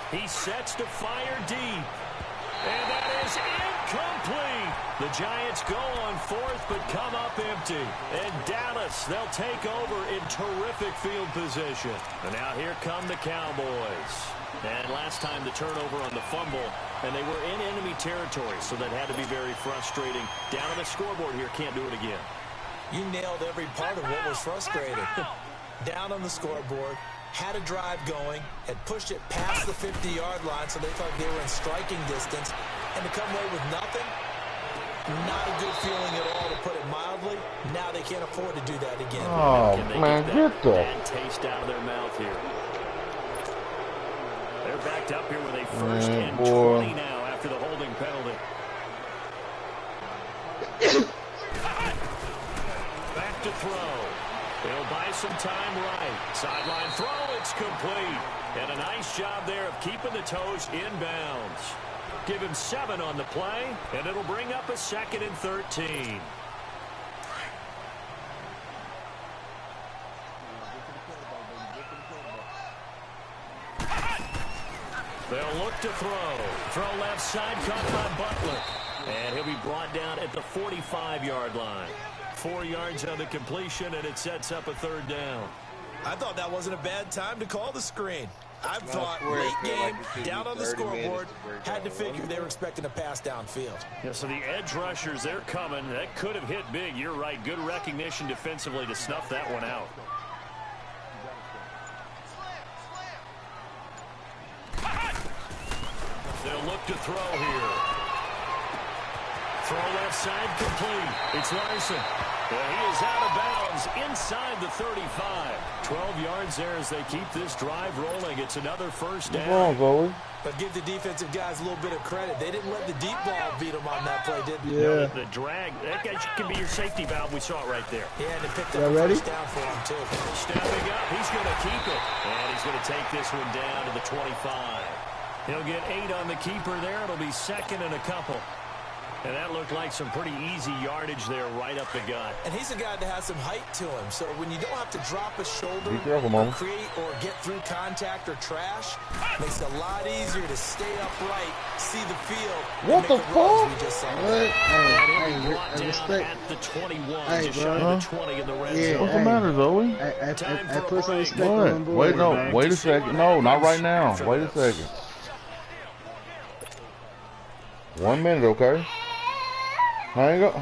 He sets to fire deep. And that is incomplete. The Giants go on 4th, but come up empty. And Dallas, they'll take over in terrific field position. And now here come the Cowboys. And last time the turnover on the fumble, and they were in enemy territory, so that had to be very frustrating. Down on the scoreboard here, can't do it again. You nailed every part of what was frustrating. Down on the scoreboard, had a drive going, had pushed it past the 50-yard line, so they thought they were in striking distance, and to come away with nothing, not a good feeling at all, to put it mildly. Now they can't afford to do that again. Oh, man, get the bad taste out of their mouth here. They're backed up here with a 1st and 20 now after the holding penalty. Back to throw. They'll buy some time right. Sideline throw, it's complete. And a nice job there of keeping the toes inbounds. Give him 7 on the play, and it'll bring up a 2nd and 13. They'll look to throw. Throw left side, caught by Butler. And he'll be brought down at the 45-yard line. 4 yards on the completion, and it sets up a 3rd down. I thought that wasn't a bad time to call the screen. I thought late game, down on the scoreboard, had to figure they were expecting a pass downfield. Yeah, so the edge rushers, they're coming. That could have hit big. You're right. Good recognition defensively to snuff that one out. They'll look to throw here. Throw left side complete. It's Larson. Well, he is out of bounds inside the 35. 12 yards there as they keep this drive rolling. It's another 1st down. What's wrong, Bowie? But give the defensive guys a little bit of credit. They didn't let the deep ball beat them on that play, did they? Yeah. The drag, that guy can be your safety valve. We saw it right there. Yeah, and they picked up a first down for him, too. Stepping up, he's going to keep it. And he's going to take this one down to the 25. He'll get 8 on the keeper there. It'll be 2nd and a couple. And that looked like some pretty easy yardage there right up the gut. And he's a guy that has some height to him. So when you don't have to drop a shoulder or create or get through contact or trash, it makes it a lot easier to stay upright, see the field. What the fuck? At the 21, just shy of the 20 in the red zone. What's the matter, Zoe? I put some respect on board. Wait, no, wait a second. No, not right now. Wait a second. 1 minute, okay? Hang up.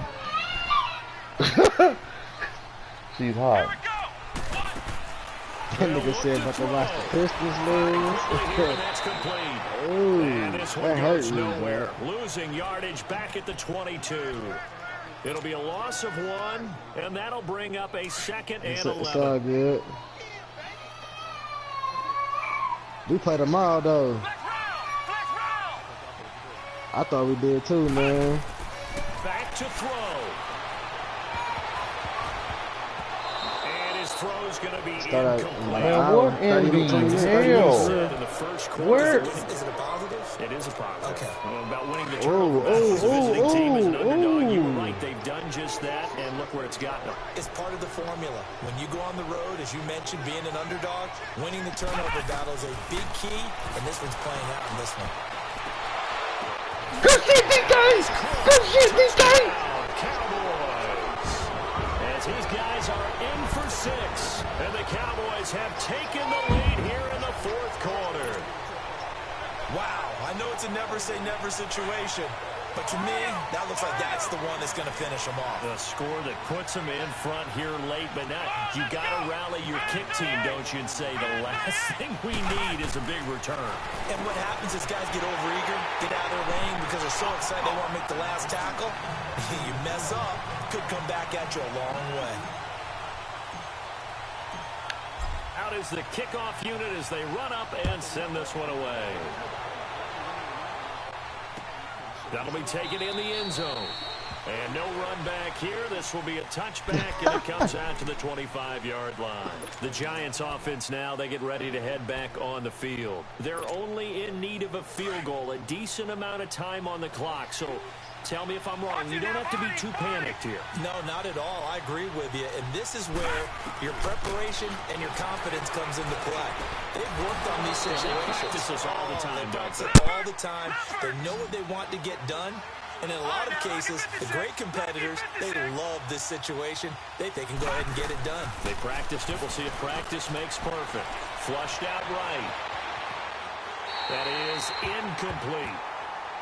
She's hot. That nigga said about to watch the Pistons lose. Ooh, that hurt nowhere. Losing yardage back at the 22. It'll be a loss of 1, and that'll bring up a 2nd and 11. It's all good. We play tomorrow, though. I thought we did too, man. Back to throw. And his throw's going to be incomplete. Man, what in the hell? In the first quarter. Where? Is it a positive? It is a positive. Okay. About winning the turnover. As a visiting team as an underdog, you were right. They've done just that, and look where it's gotten them. It's part of the formula. When you go on the road, as you mentioned, being an underdog, winning the turnover battle is a big key, and this one's playing out in this one. Good shit, these guys! Good shit, these guys! Cowboys. As these guys are in for 6, and the Cowboys have taken the lead here in the 4th quarter. Wow, I know it's a never-say-never situation, but to me, that looks like that's the one that's going to finish them off. The score that puts them in front here late, but now you got to rally your kick team, don't you, and say the last thing we need is a big return. And what happens is guys get overeager, get out of their lane because they're so excited they want to make the last tackle. You mess up, could come back at you a long way. Out is the kickoff unit as they run up and send this one away. That'll be taken in the end zone. And no run back here. This will be a touchback, and it comes out to the 25-yard line. The Giants offense now, they get ready to head back on the field. They're only in need of a field goal, a decent amount of time on the clock. So tell me if I'm wrong. You don't have to be too panicked here. No, not at all. I agree with you. And this is where your preparation and your confidence comes into play. They've worked on these situations. They practice this all the time, They practice all the time. They know what they want to get done. And in a lot of cases, the great competitors, they love this situation. They can go ahead and get it done. They practiced it. We'll see if practice makes perfect. Flushed out right. That is incomplete.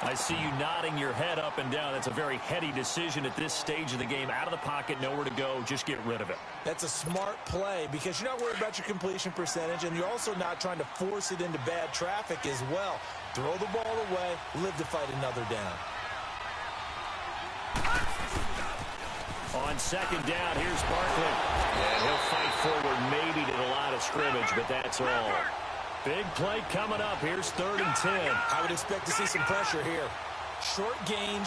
I see you nodding your head up and down. That's a very heady decision at this stage of the game. Out of the pocket, nowhere to go. Just get rid of it. That's a smart play because you're not worried about your completion percentage, and you're also not trying to force it into bad traffic as well. Throw the ball away, live to fight another down. On 2nd down, here's Barkley. And he'll fight forward maybe to the line of scrimmage, but that's all. Big play coming up. Here's 3rd and 10. I would expect to see some pressure here. Short gain,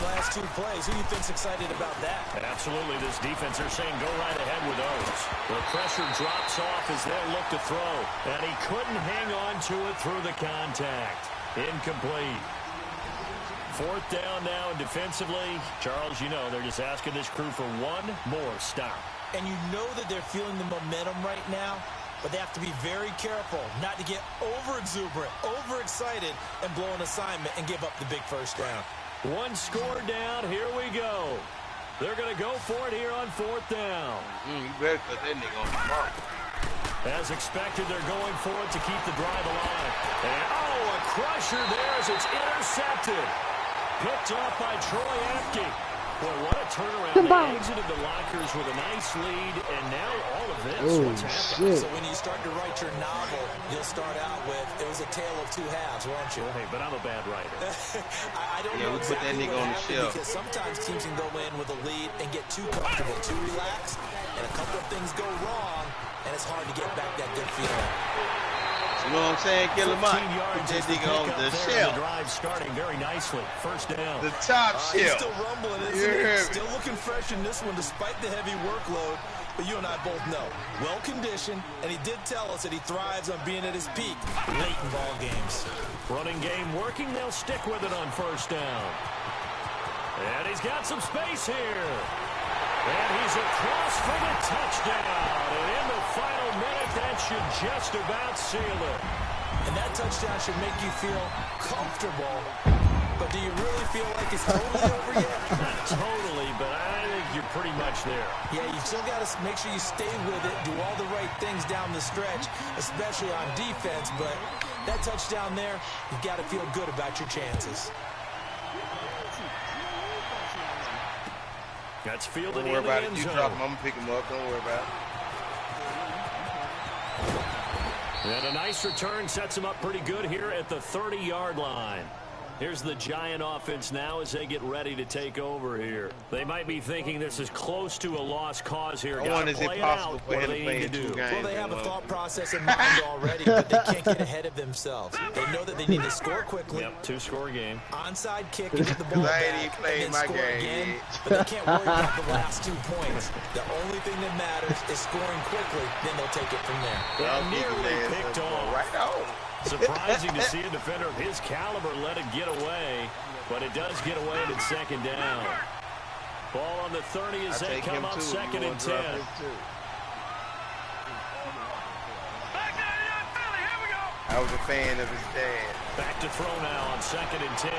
last 2 plays. Who do you think's excited about that? Absolutely. This defense, they're saying go right ahead with those. The pressure drops off as they'll look to throw. And he couldn't hang on to it through the contact. Incomplete. 4th down now, and defensively, Charles, you know, they're just asking this crew for one more stop. And you know that they're feeling the momentum right now. but they have to be very careful not to get over-exuberant, over-excited, and blow an assignment and give up the big first down. One score down. Here we go. They're going to go for it here on 4th down. You better put that nigga on the mark. As expected, they're going for it to keep the drive alive. And, a crusher there as it's intercepted. Picked off by Troy Apke. Boy, what a turnaround. They exited the lockers with a nice lead, and now all of this, what's happening? So when you start to write your novel, you'll start out with, it was a tale of two halves, won't you? Well, hey, but I'm a bad writer. I don't know we put that exactly nigga on the shelf. because sometimes teams can go in with a lead and get too comfortable, too relaxed, and a couple of things go wrong, and it's hard to get back that good feeling. You know what I'm saying, Killer Mike? Put that nigga on the shelf. The drive starting very nicely. First down. The top He's shelf. still rumbling, isn't he? Still looking fresh in this one despite the heavy workload. But you and I both know, well-conditioned, and he did tell us that he thrives on being at his peak late in ball games. Running game working. They'll stick with it on first down. And he's got some space here. And he's across for the touchdown. And in the final minute, that should just about seal it. And that touchdown should make you feel comfortable. But do you really feel like it's totally over yet? Not totally, but I think you're pretty much there. Yeah, you still got to make sure you stay with it, do all the right things down the stretch, especially on defense. But that touchdown there, you've got to feel good about your chances. That's fielded Don't worry in the about it. end You zone. drop him, I'm going to pick him up. Don't worry about it. And a nice return sets him up pretty good here at the 30-yard line. Here's the Giant offense now as they get ready to take over here. They might be thinking this is close to a lost cause here. I wonder, is it possible for him to play in 2 games? Well, they have a thought process in mind already, but they can't get ahead of themselves. They know that they need to score quickly. Yep, 2-score game. Onside kick and get the ball back, and then score again. But they can't worry about the last 2 points. The only thing that matters is scoring quickly, then they'll take it from there. And nearly picked off. Right on. Surprising to see a defender of his caliber let it get away, but it does get away at 2nd down. Ball on the 30 as they come up 2nd and 10. I was a fan of his dad. Back to throw now on 2nd and 10.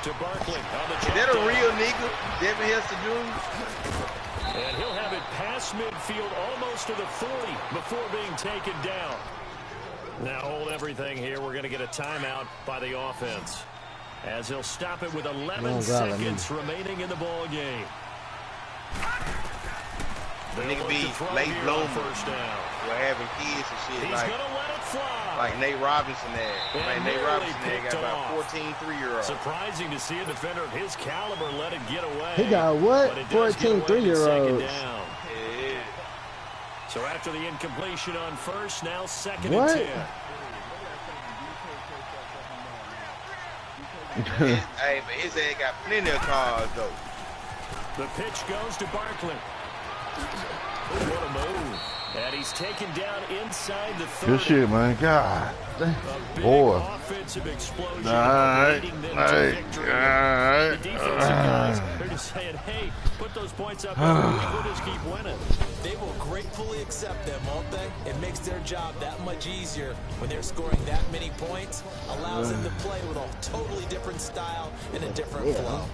To Barkley on the check. Is that a down. real nigga? Devin Hester Jr.? And he'll have it past midfield almost to the 40 before being taken down. Now hold everything here. We're going to get a timeout by the offense as he'll stop it with 11 seconds remaining in the ball game. The nigga be late bloomer. We're having kids and shit. He's going to let it fly. Like Nate Robinson there. Like Nate Robinson there got about 14 3-year-olds. Surprising to see a defender of his caliber let it get away. He got what? 14 3-year-olds. Yeah. So after the incompletion on first, now 2nd What? and 10. Hey, but his ass got plenty of cars, though. The pitch goes to Barkley. What a move. And he's taken down inside the 30. Good shit, man. God. A Boy. big offensive explosion. All right. leading them All to right. victory. All right. The defensive guys, they're just saying, hey, put those points up every week. We'll just keep winning. They will gratefully accept them, won't they? It makes their job that much easier when they're scoring that many points. Allows them to play with a totally different style and a different flow.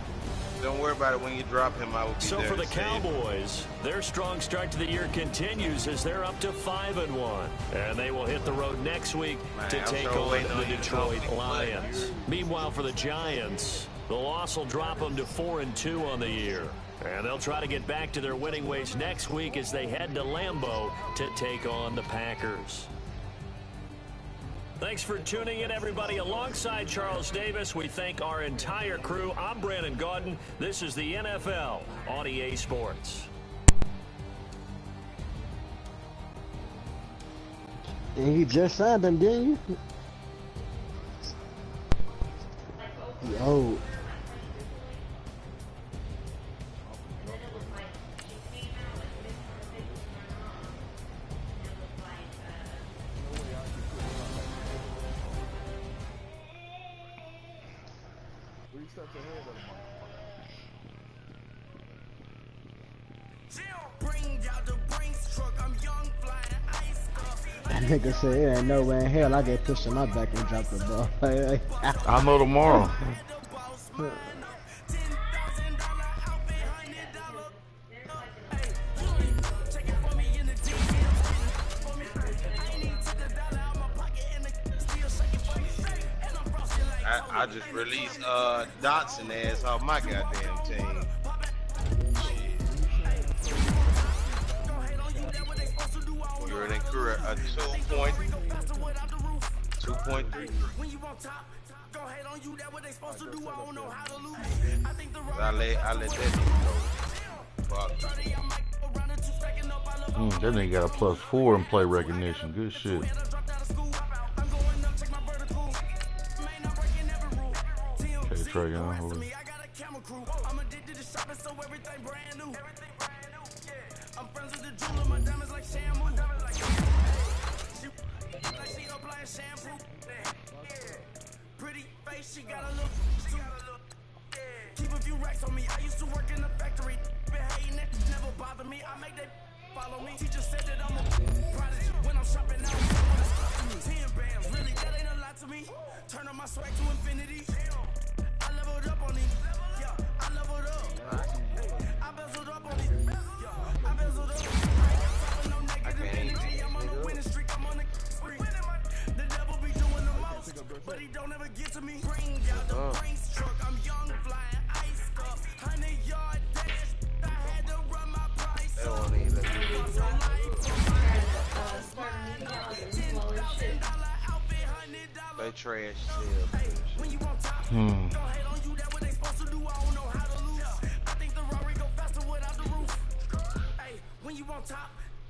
Don't worry about it when you drop him. I will be So there for the to save him. Cowboys, their strong start to the year continues as they're up to 5-1. And they will hit the road next week to I'm take so on waiting the on you to Detroit talk to me. Lions. Meanwhile, for the Giants, the loss will drop them to 4-2 on the year. And they'll try to get back to their winning ways next week as they head to Lambeau to take on the Packers. Thanks for tuning in, everybody. Alongside Charles Davis, we thank our entire crew. I'm Brandon Gaudin. This is the NFL on EA Sports. And you just signed him, didn't you? Yo. Bring out the Brinks truck. I'm young, flying ice stuff. That nigga said, there ain't no way in hell I get pushed in my back and drop the ball. I know tomorrow. I just released Dotson ass off my goddamn team. You're an incorrect 2.3. I let that nigga go. Fuck. That nigga got a +4 in play recognition. Good shit. Okay, Trey Young. I'm addicted to shopping, so everything brand new. I'm friends with the jeweler, my diamonds like shampoo. She applying shampoo. Pretty face, she got a look. Keep a few racks on me. I used to work in the factory. Been hating that never bother me. I make that follow me. Teacher said that I'm a prodigy. When I'm shopping now, it's costing me 10 bands. Really, that ain't a lot to me. Turn on my swag to infinity. I leveled up on these. Yeah, I leveled up. I bezeled up on these. Yeah, I bezeled up. I ain't got time for no negative energy. I'm on a winning streak. I'm on a streak. The devil be doing the most, but he don't ever get to me. Bring out the Brinks truck. I'm young, flying ice up. 100-yard dash. I had to run my price They up. don't even $10,000 outfit, $100. they trash When you on top, go ahead on you. That what they supposed to do. I don't know how to lose. I think the Rari go faster without the roof. Hey, when you on top,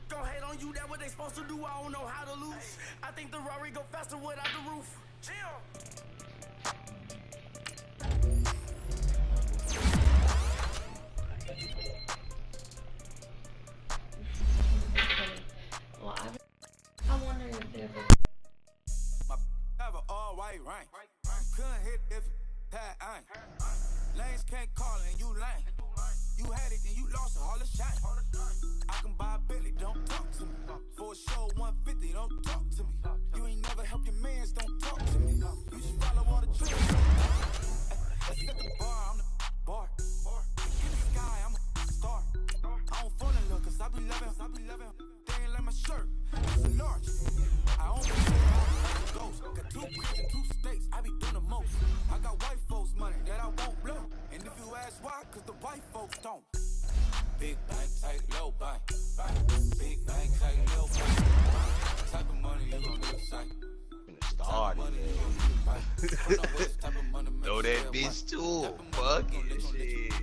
go ahead on you. That what they supposed to do. I don't know how to lose. I think the Rari go faster without the roof. Chill. Well, I'm wondering if they ever. My have an all white rank. Couldn't hit if that ain't. Lanes can't call and you lame. You had it and you lost all the shine. I can buy a Billy, don't talk to me. For a show 150, don't talk to me. You ain't never helped your mans, don't talk to me. You just follow all the tricks. Let's set the bar, I'm the bar. In the sky, I'm a star. I don't fall in love cause I be loving. They ain't like my shirt, it's a large. I only ghost. Got 2 bricks and 2 states, I be doing the most. I got white folks money that I won't blow. And if you ask why, cause the white folks don't. Big bank, tight, low bank. Big bank, tight, low bank. Type of money you gon' need a sight. Know that bitch too. Fuck it, shit.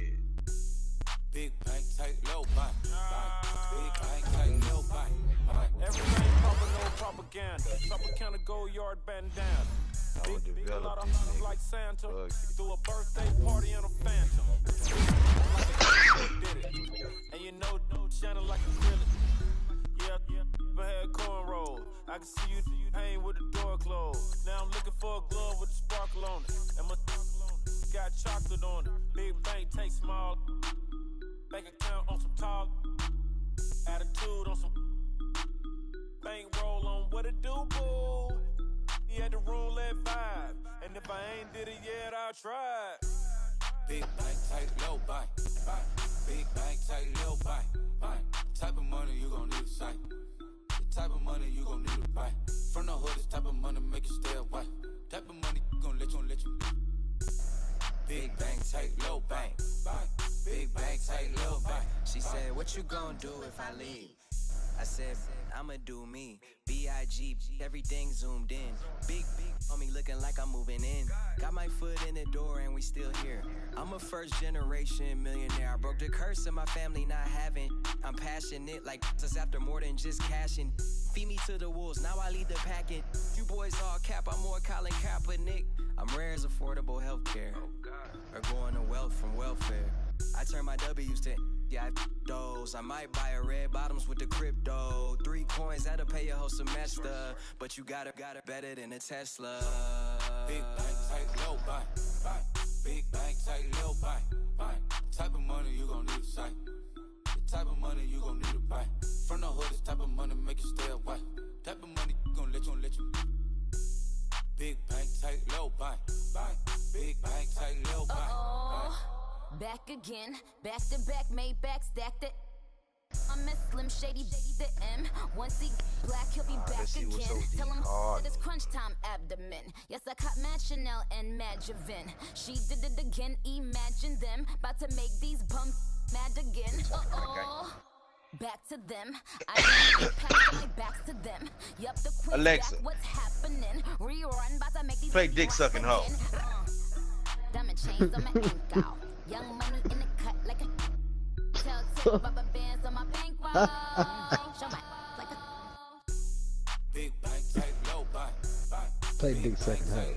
Big bank, tight, low bank. Big bank, tight, low bank. Everything proper, no propaganda. Tropicana gold yard bandana. I would Big develop lot of this hunters nigga. like Santa. Fuck it. Threw a birthday party in a phantom. Like a did it. And you know, shining like acrylic. Yeah, I had cornrows. I can see you hang with the door closed. Now I'm looking for a glove with a sparkle on it. And my got chocolate on it. Big bank, take small. Bank account on some tall. Attitude on some. Bank roll on what it do, boo. He had the roulette vibe. And if I ain't did it yet, I'll try. Big bank, tight, low bank. Big bank, tight, low bank. Type of money you gon' need a sight. The type of money you gon' need to buy. From the hood, this type of money make you stay away. Type of money gon' let you. Big bank, tight, low bank. Big bank, tight, low bank. She said, what you gon' do if I leave? I said, I'ma do me. B.I.G. Everything zoomed in. Big on me looking like I'm moving in. Got my foot in the door and we still here. I'm a first generation millionaire. I broke the curse of my family not having. I'm passionate like just after more than just cashing. Feed me to the wolves, now I lead the packing. You boys all cap, I'm more Colin Kaepernick. I'm rare as affordable healthcare. Or going to wealth from welfare. I turn my W's to those. I might buy a red bottoms with the crypto. 3 coins, that'll pay your whole semester. But you gotta better than a Tesla. Big bank, tight, low bank. Big bank, tight, low bank. Type of money you gon' need a sight. The type of money take low bang, bang. Big bang, take low bang. Back again, back to back, made back, stacked it. I'm a Slim Shady, the M. Once he black, he'll be back again. Tell him that it's crunch time abdomen. Yes, I caught Mad Chanel and Mad Javin. She did it again, imagine them. About to make these bums mad again. Back to them. I pass my back to them. Yup, the queen Alexa, back, what's happening? Rerun, about to make these play Dick Sucking Hoe. Diamond chains on my ankle. Young money in the cut like a tell rubber bands on my bankroll. Show my like a big bang, take low bang, bang. Play Dick Sucking Hoe.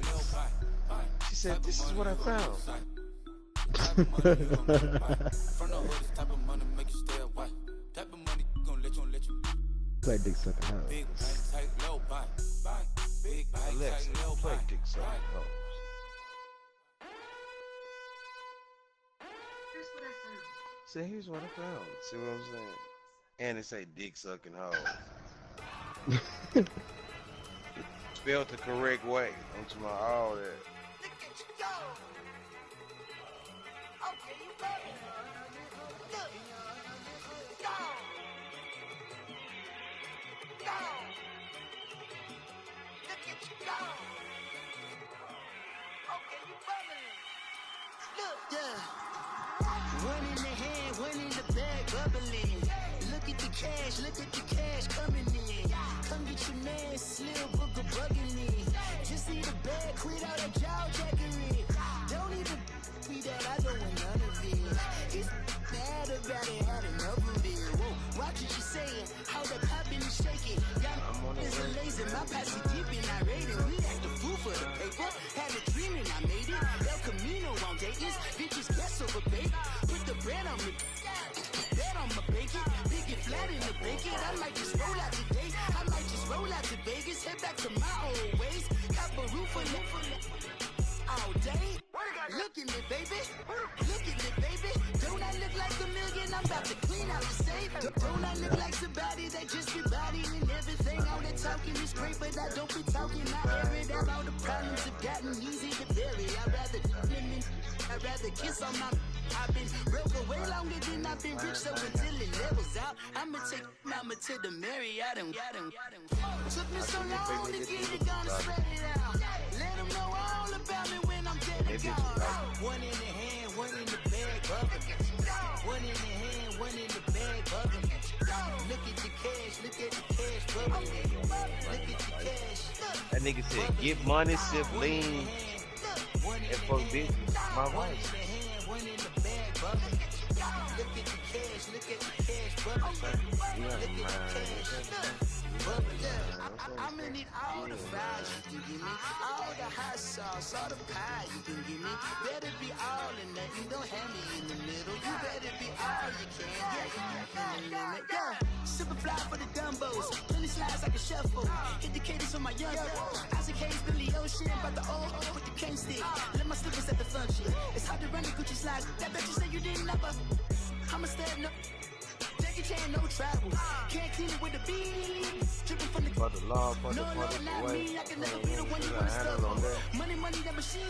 She said, "This is what I found." From the hood, this type of money make you stay away. Type of money gonna let you. Play Dick Sucking Hoe. Big bang, take low bang, bang. Big bang, Alexa, take low play bang. Dick Sucking Hoe. See, here's what I found. See what I'm saying? And it say Dick Sucking Hoe. Spelled the correct way. I'm talking about all that. One in the hand, one in the bag, bubbling. Look at the cash coming in. Come get your man, Slim Booker bugging me. Just see the bag, quit all that jaw jackery. Don't even be that, I don't want none of it. He's mad about it, had enough of it. Whoa, watch what you saying, how the poppin' is shaking. Y'all is a lazy, my posse deep and I rated. We act the fool for the paper, had a dream and I made it. El Camino on Dayton's, bitches guess over bait. Put the bread on me, bet on my bacon. Big it flat in the bacon, I might just roll out today. I might just roll out to Vegas, head back to my old ways. Cop a roof for all day. Look at me, baby. Look at me, baby. Don't I look like $1 million? I'm about to clean out the safe. Don't I look like somebody that just be bodying everything? All that talking is great, but I don't be talking. I air it out. All the problems have gotten easy to bury. I'd rather kiss on my. I've been broke for way longer than I've been rich, so until it levels out, I'ma take mama to the Marriott and took me so long to get it, gonna spread it out. Let them know all about me when I'm dead and gone. One in the hand, one in the bag, bubbling. One in the hand, one in the bag, bubbling. Look at the cash, bubbling. Look at the cash. That nigga said, "Get money, sip lean, and fuck bitches." My wife. One in the bag, bubbling. Look at the cash, bubbling. Look at the cash, bubbling. I'ma need all the fries you can give me, all the hot sauce, all the pie you can give me. Better be all or nothing, don't have me in the middle. You better be all you can, yeah. Super fly for the dumbos, plenty slides like a shuffle. Hit the cadence on my young Isaac Hayes, Billy Ocean, but the old hoe with the cane stick. Let my slippers at the function. It's hard to run the Gucci slides. That bet you say you didn't never. I'ma stand up. Jackie Chan, no travel. Can't clean it with a beat. Dripping from the law, no, not me. I can never be the one you wanna stuff. Money, that machine.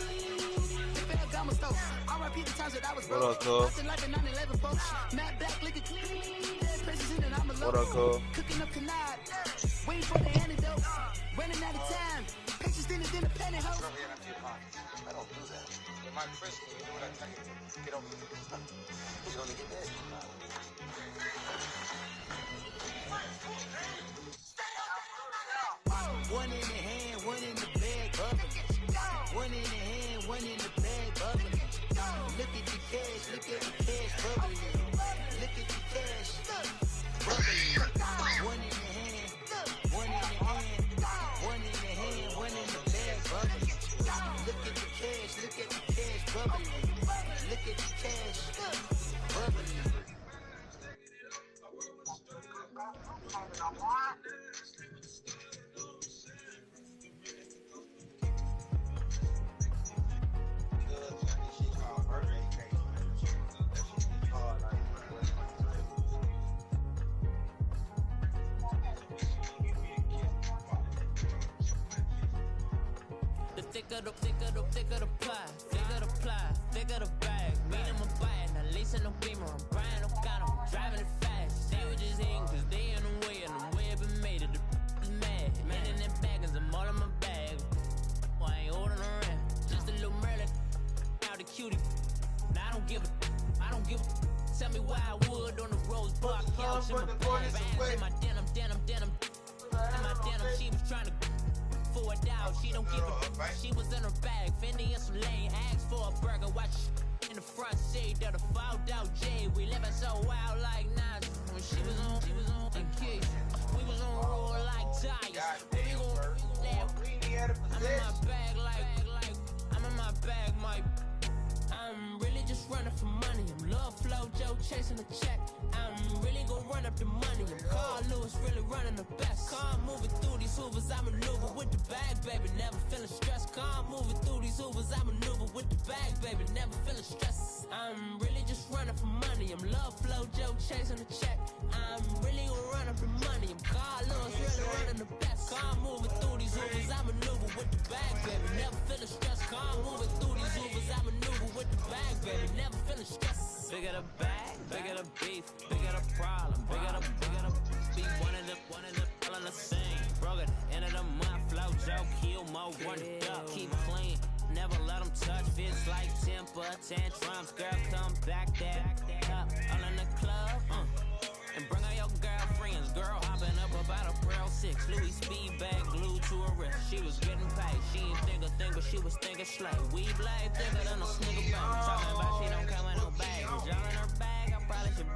R.I.P. the times that I was broke. Nothing like a 9/11 folks. Matt back, looking clean. Dead presses in and I'm alone. Cooking up canard. Waiting for the antidote. Running out of time. Pictures thinner than a penny hoe. I don't do that. In my Christmas, you do what I tell you to. Get over it. You're gonna get dead. One in the hand, one in the bag, bubbling. One in the hand, one in the bag, bubbling. Look at the cash, bubbling. Look at the cash, bubbling. One in the hand, one in the hand, one in the hand, one in the bag, bubbling. Look at the cash, bubbling. Look at the cash, bubbling. thicker the pie, thicker the ply, thicker the bag. Mean I'm a buy, now leasing no beamer, I'm buying no gun, I'm driving it fast. They were just hating cause they in the way, and the way been made it, the is mad. Man in them baggins, I'm all in my bag. Well, I ain't holding around, just a little Merlin, out the cutie. Now I don't give a. Tell me why I would on the rose bar couch in my bands, in my denim. In my denim, she was trying to for a doubt. She don't give a. She was in her bag, Fendi and some lane. Asked for a burger, watch in the front seat of the fouled out J. We living so wild like Nas. When she was on and kick. We was on roll like tires. We gon' I'm in my bag like I'm in my bag, Mike. I'm really just running for money. I'm Love Flow Joe chasing the check. I'm really gon' run up the money. I'm Carl Lewis really running the best. Car moving through these hoovers, I maneuver with the bag, baby. Never feeling stressed. Car moving through these hoovers, I maneuver with the bag, baby. Never feeling stressed. I'm really just running for money. I'm Love Flow Joe chasing the check. I'm really gon' run up the money. I'm Carl Lewis really running the best. Car moving through these hoovers, I maneuver with the bag, baby. Never feeling stressed. Car moving through these hoovers, I maneuver with the bag, baby. Never feeling stressed. Bigger the bag, bigger the beef, bigger the problem, bigger the beef. One of the all in the same. Broke at the end of the month, flow Joe, kill mo, run it up, keep clean. Never let them touch, fits like temper tantrums. Girl, come back that up, all in the club, and bring all your girlfriends. Girl hopping up about a Pearl 6, Louis speed bag glued to her wrist. She was getting paid, she ain't think a thing, but she was thinking slay. We blade thicker than a snigger bang. Talking about she don't come in no bag. Y'all in her bag, I probably should.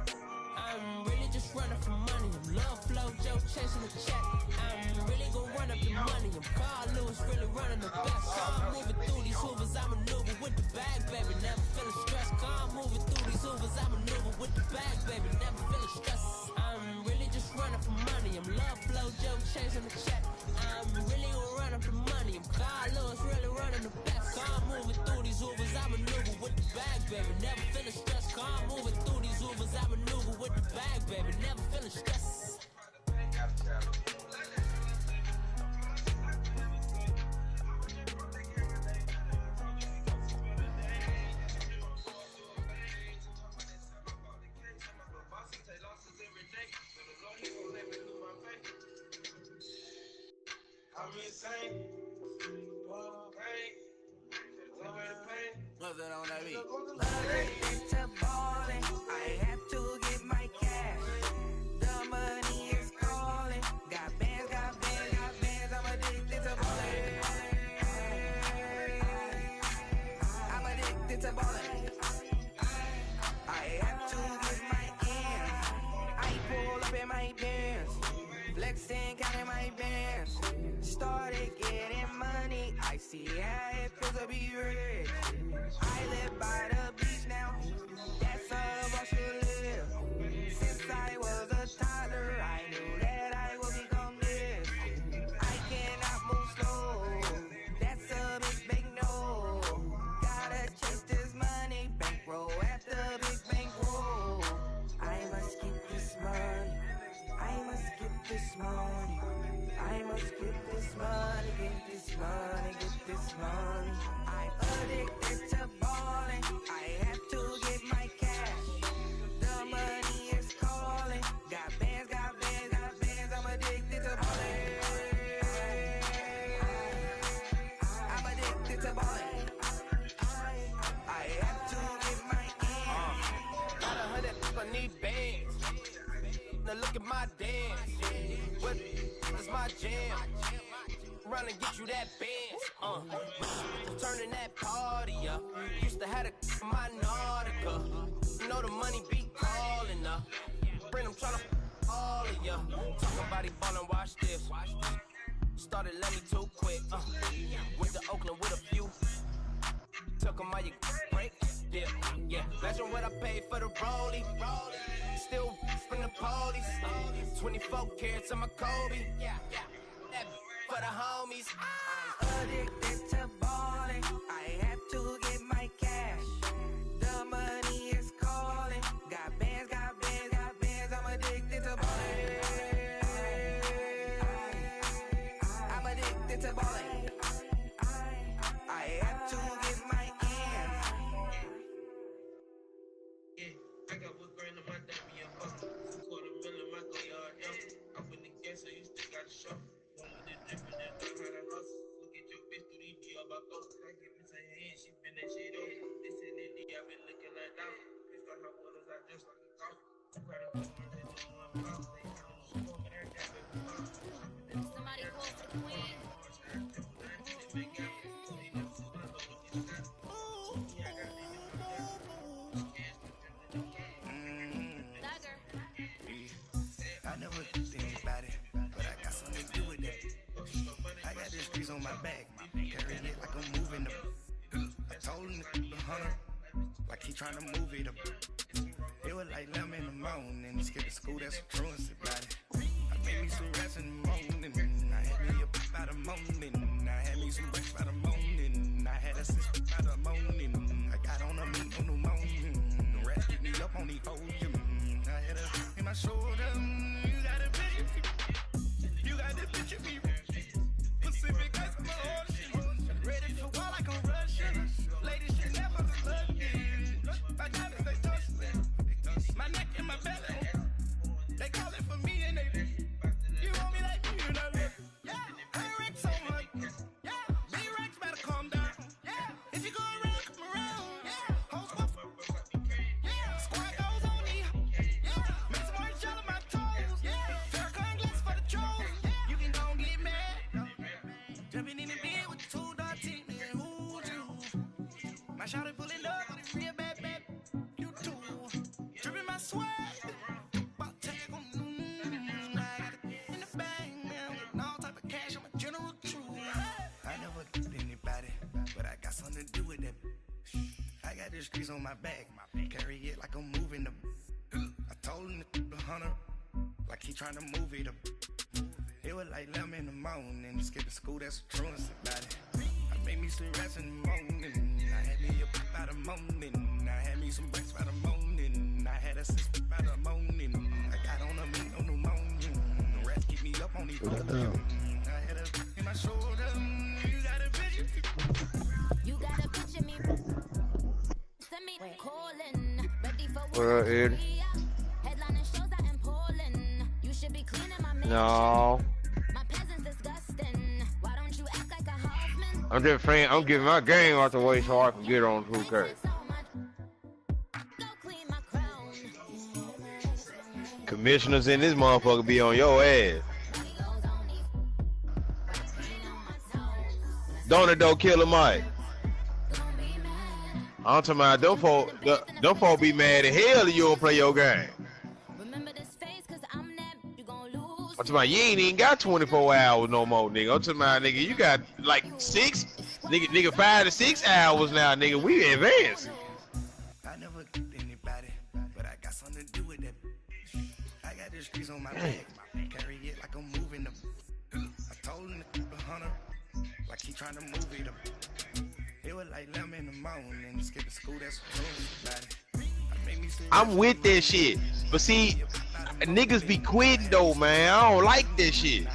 I'm really just running for money. I'm Love Flow Joe chasing the check. I'm really gon' run up the money. I'm Carl Lewis really running the best. Car moving through these hoovers, I maneuver with the bag, baby. Never feeling stressed. Car moving through these hoovers, I maneuver with the bag, baby. Never feeling stressed. I'm really just running for money. I'm Love Flow Joe chasing the check. I'm really gon' run up the money. I'm Carl Lewis really running the best. Car moving through these hoovers, I maneuver with the bag, baby. Never feeling stressed. Car moving through these hoovers, I maneuver with the bag, baby. Never feeling stressed. I'm insane. What's that on that beat? Into ballin', I have to get my cash. The money is calling. Got bands, I'm addicted to ballin'. I'm addicted to ballin'. I have to get my ends. I pull up in my pants, flexing, counting my bands. Started getting money, I see how it feels to be rich. I live by the beach now, that's how I should live. Since I was a toddler, I knew that I would become this. I cannot move slow, that's a big no. Gotta chase this money, bankroll after big bankroll. I must get this money, I must get this money. I must get this money, get this money, get this money. I'm addicted to ballin', I have to get my cash. The money is calling. Got bands, I'm addicted to ballin'. I'm addicted to ballin'. I have to get my ends. Got 100, I need bands. Now look at my dance. What is my jam? Run and get you that Benz. Turning that party up. Used to have a my Nautica. You know the money be calling up. Bring them tryna all of ya. Talking about he ballin', watch this. Started let me too quick. Went to Oakland with a few. Took 'em all you break. Yeah. Imagine what I paid for the rollie. Still from the police. 24 carats on my Kobe. That for the homies. I'm addicted to ballin', I have to get my cash. The money is calling. Got bands, I'm addicted to ballin'. I'm addicted to ballin'. I Somebody call for the queen. I never think about it, but I got something to do with that. I got this grease on my back, carrying it like I'm moving the. I told him the hunter, like he trying to move it up. It was like 11 in the morning, skip to school, that's what truancy about it. I made me some rest in the morning, I had me a pop by the morning, I had me some rest by the morning, I had a sister by the morning, I got on a meat on the morning, the rest get me up on the podium, I had a in my shoulder, you got a picture, you got this picture me, Pacific ice on my ocean, ready for war like I'm Russian, ladies should never be lucky, my diamonds they touch me. My neck and my belly, they call it for me and they, you want me like you, know? Yeah, I wreck so much. Yeah, B-Rex better calm down. Yeah, if you go around, come around. Yeah, hoes go for, yeah, squad goes on me. Yeah, make some more shell on my toes. Yeah, Farrakhan glass for the trolls. Yeah, you can go and get mad. Jumping in the bed with the 2 dot team. Who's you? My shawty pulling up with a real bad. You too. Dripping my swag, about tag on I got it in the bag, man. With all type of cash, I'm a general true. I never did anybody, but I got something to do with that. I got this grease on my back, carry it like I'm moving the. I told him the hunter, like he trying to move it up. It was like 11 in the morning, skip to school, that's what truancy about it. I made me some rest in the morning, I had me a pop by the morning, I had me some breaks by the morning, I had a sister by the morning, I got on a meat on the morning, the rest keep me up on these podium. I had a in my shoulder, you got a picture. You got a picture me. Send me calling. Ready for What up, Ed? Headlining shows out in Poland. You should be cleaning my man. No. My peasants disgusting. Why don't you act like a Hoffman? I'm just saying, I'm getting my game out the way so I can get on 2K. Commissioners in this motherfucker be on your ass. Don't it though, Killer Mike? I'm talking about them folk be mad as hell if you don't play your game. I'm talking about you ain't even got 24 hours no more, nigga. I'm talking about, nigga, you got like 6, nigga 5 to 6 hours now, nigga. We advanced. I never did anybody, but I got something to do with that. I got this grease on my back, carry it like I'm moving them. I told him the hunter, like he trying to move it up. It was like 11 in the morning, skip to school, that's what about it. I'm with that shit. But see, niggas be quitting though, man. I don't like that shit.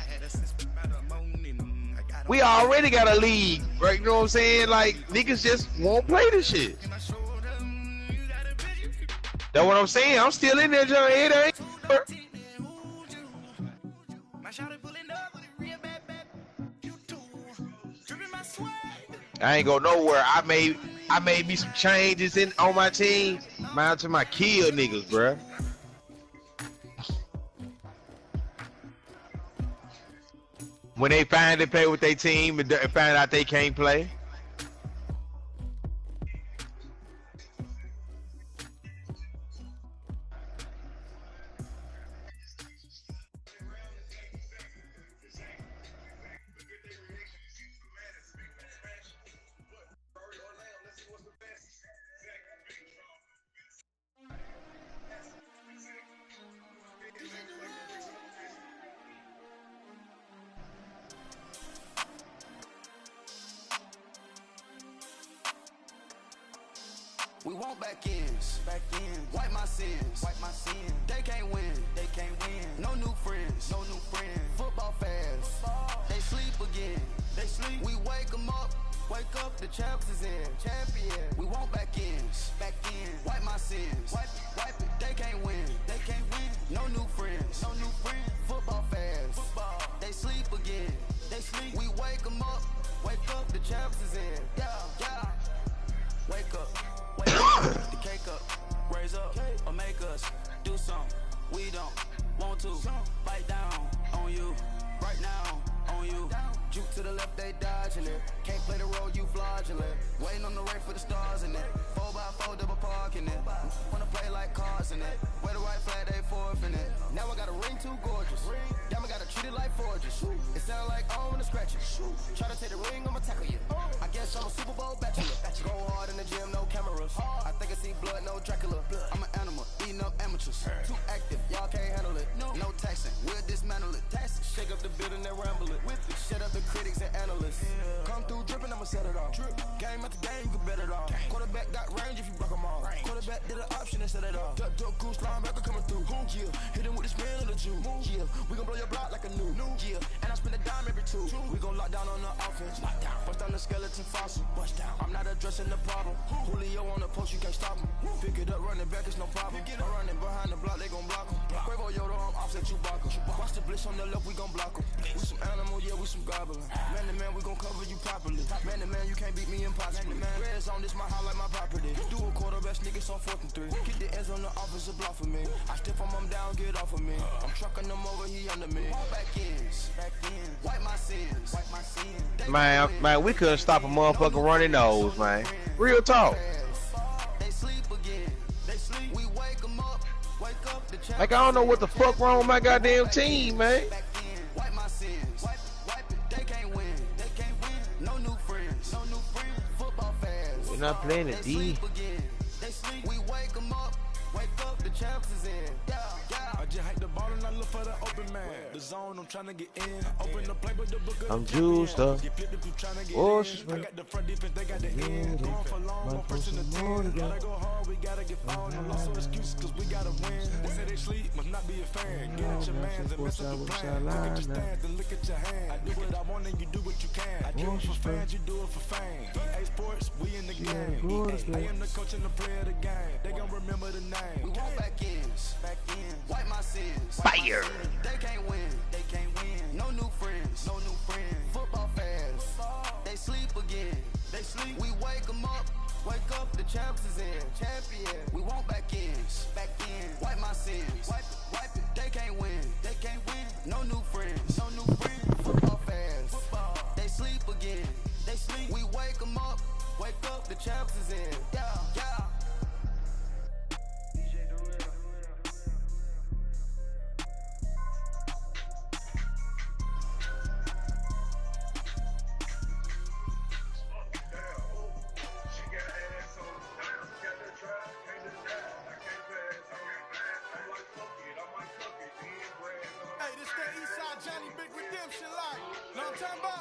We already got a league, right? You know what I'm saying? Like, niggas just won't play this shit. That's what I'm saying. I'm still in there, John. It ain't. I ain't go nowhere. I made me some changes on my team. Man, to my kill niggas, bruh. When they finally play with their team and find out they can't play. We want back ends, wipe my sins, They can't win, No new friends, Football fans, they sleep again, We wake them up, the champs is in, We want back ends, wipe my sins, wipe it. They can't win, No new friends, Football fans, they sleep again, We wake them up, the champs is in, yeah. Wake up, the cake up, raise up, or make us do something. We don't want to bite down on you right now on you. Juke to the left, they dodging it. Can't play the role, you fraudulent. Waiting on the right for the stars in it. 4x4 double parking it. Wanna play like cars in it. Wear the white flag, they forfeit it. Now I got a ring too gorgeous. Damn, I gotta treat it like forges. It sound like I wanna scratch it. Try to take the ring, I'ma tackle you. I guess I'm a Super Bowl bachelor. Go hard in the gym, no cameras. I think I see blood, no Dracula. I'm an animal, eating up amateurs. Too active, y'all can't handle it. No taxing, we'll dismantle it. Shake up the building and ramble it. Shut up the critics and analysts. Come through dripping, I'ma set it off. Game after game, you can bet it off. Quarterback got range if you block them all. Quarterback did an option and set it off. Duck goose linebacker coming through. Yeah, hit him with the spin of the Jew. Yeah, we gon' blow your block like a new. Yeah, and I spend a dime every two. We gon' lock down on the offense. Bust down the skeleton fossil. I'm not addressing the problem. Julio on the post, you can't stop him. Pick it up, running back, it's no problem. I'm running behind the block, they gon' block him. Quavo Yoda, I'm offset Chewbacca. Watch the blitz on the left, we gon' block him. We some animal, yeah, we some goblin. Man to man, we gon' cover you properly. Man to man, you can't beat me impossibly. Red zone, this my highlight, my property. Do a quarterback, niggas on 4th and 3. Get the ends on the offensive block for me. I stiff him down, get off of me. I'm trucking them over, he under me. Back ends, wipe my sins, wipe my sins. Man, we couldn't stop a motherfucker running those, man. Real talk. They sleep again. They sleep. We wake them up. Wake up the Like, I don't know what the fuck wrong with my goddamn team, man. wipe my sins. Wipe it. They can't win. They can't win. No new friends. No new friends. Football fans. We're not playing it, D. They sleep. We wake them up. Wake up, the champs is in. I just hike the ball and I look for the open man. The zone, I'm trying to get in. Open the play, but the book of I'm juiced up. Oh, she's I got the front defense, they got the end. Going for long, one person to 10. Gotta go hard, we gotta get on. No loss of excuses, cause we gotta win. They say they sleep, must not be a fan. Get at your mans and mess up the plan. Look at your stance and look at your hand. I do what I want and you do what you can. I do it for fans, you do it for fame. EA Sports, we in the game. I am the coach and the player of the game. They gon' remember the name. We want back ends. Wipe my sins. Fire. They can't win. They can't win. No new friends. No new friends. Football fans. They sleep again. They sleep. We wake them up. Wake up, the champs is in. Champion. We want back ends. Back in. Wipe my sins. Wipe it. They can't win. They can't win. No new friends. No new friends. Football fans. They sleep again. They sleep. We wake them up. Wake up, the champs is in. Yeah. Hey, this that Eastside Johnny Big Redemption like. Know what I'm talking about?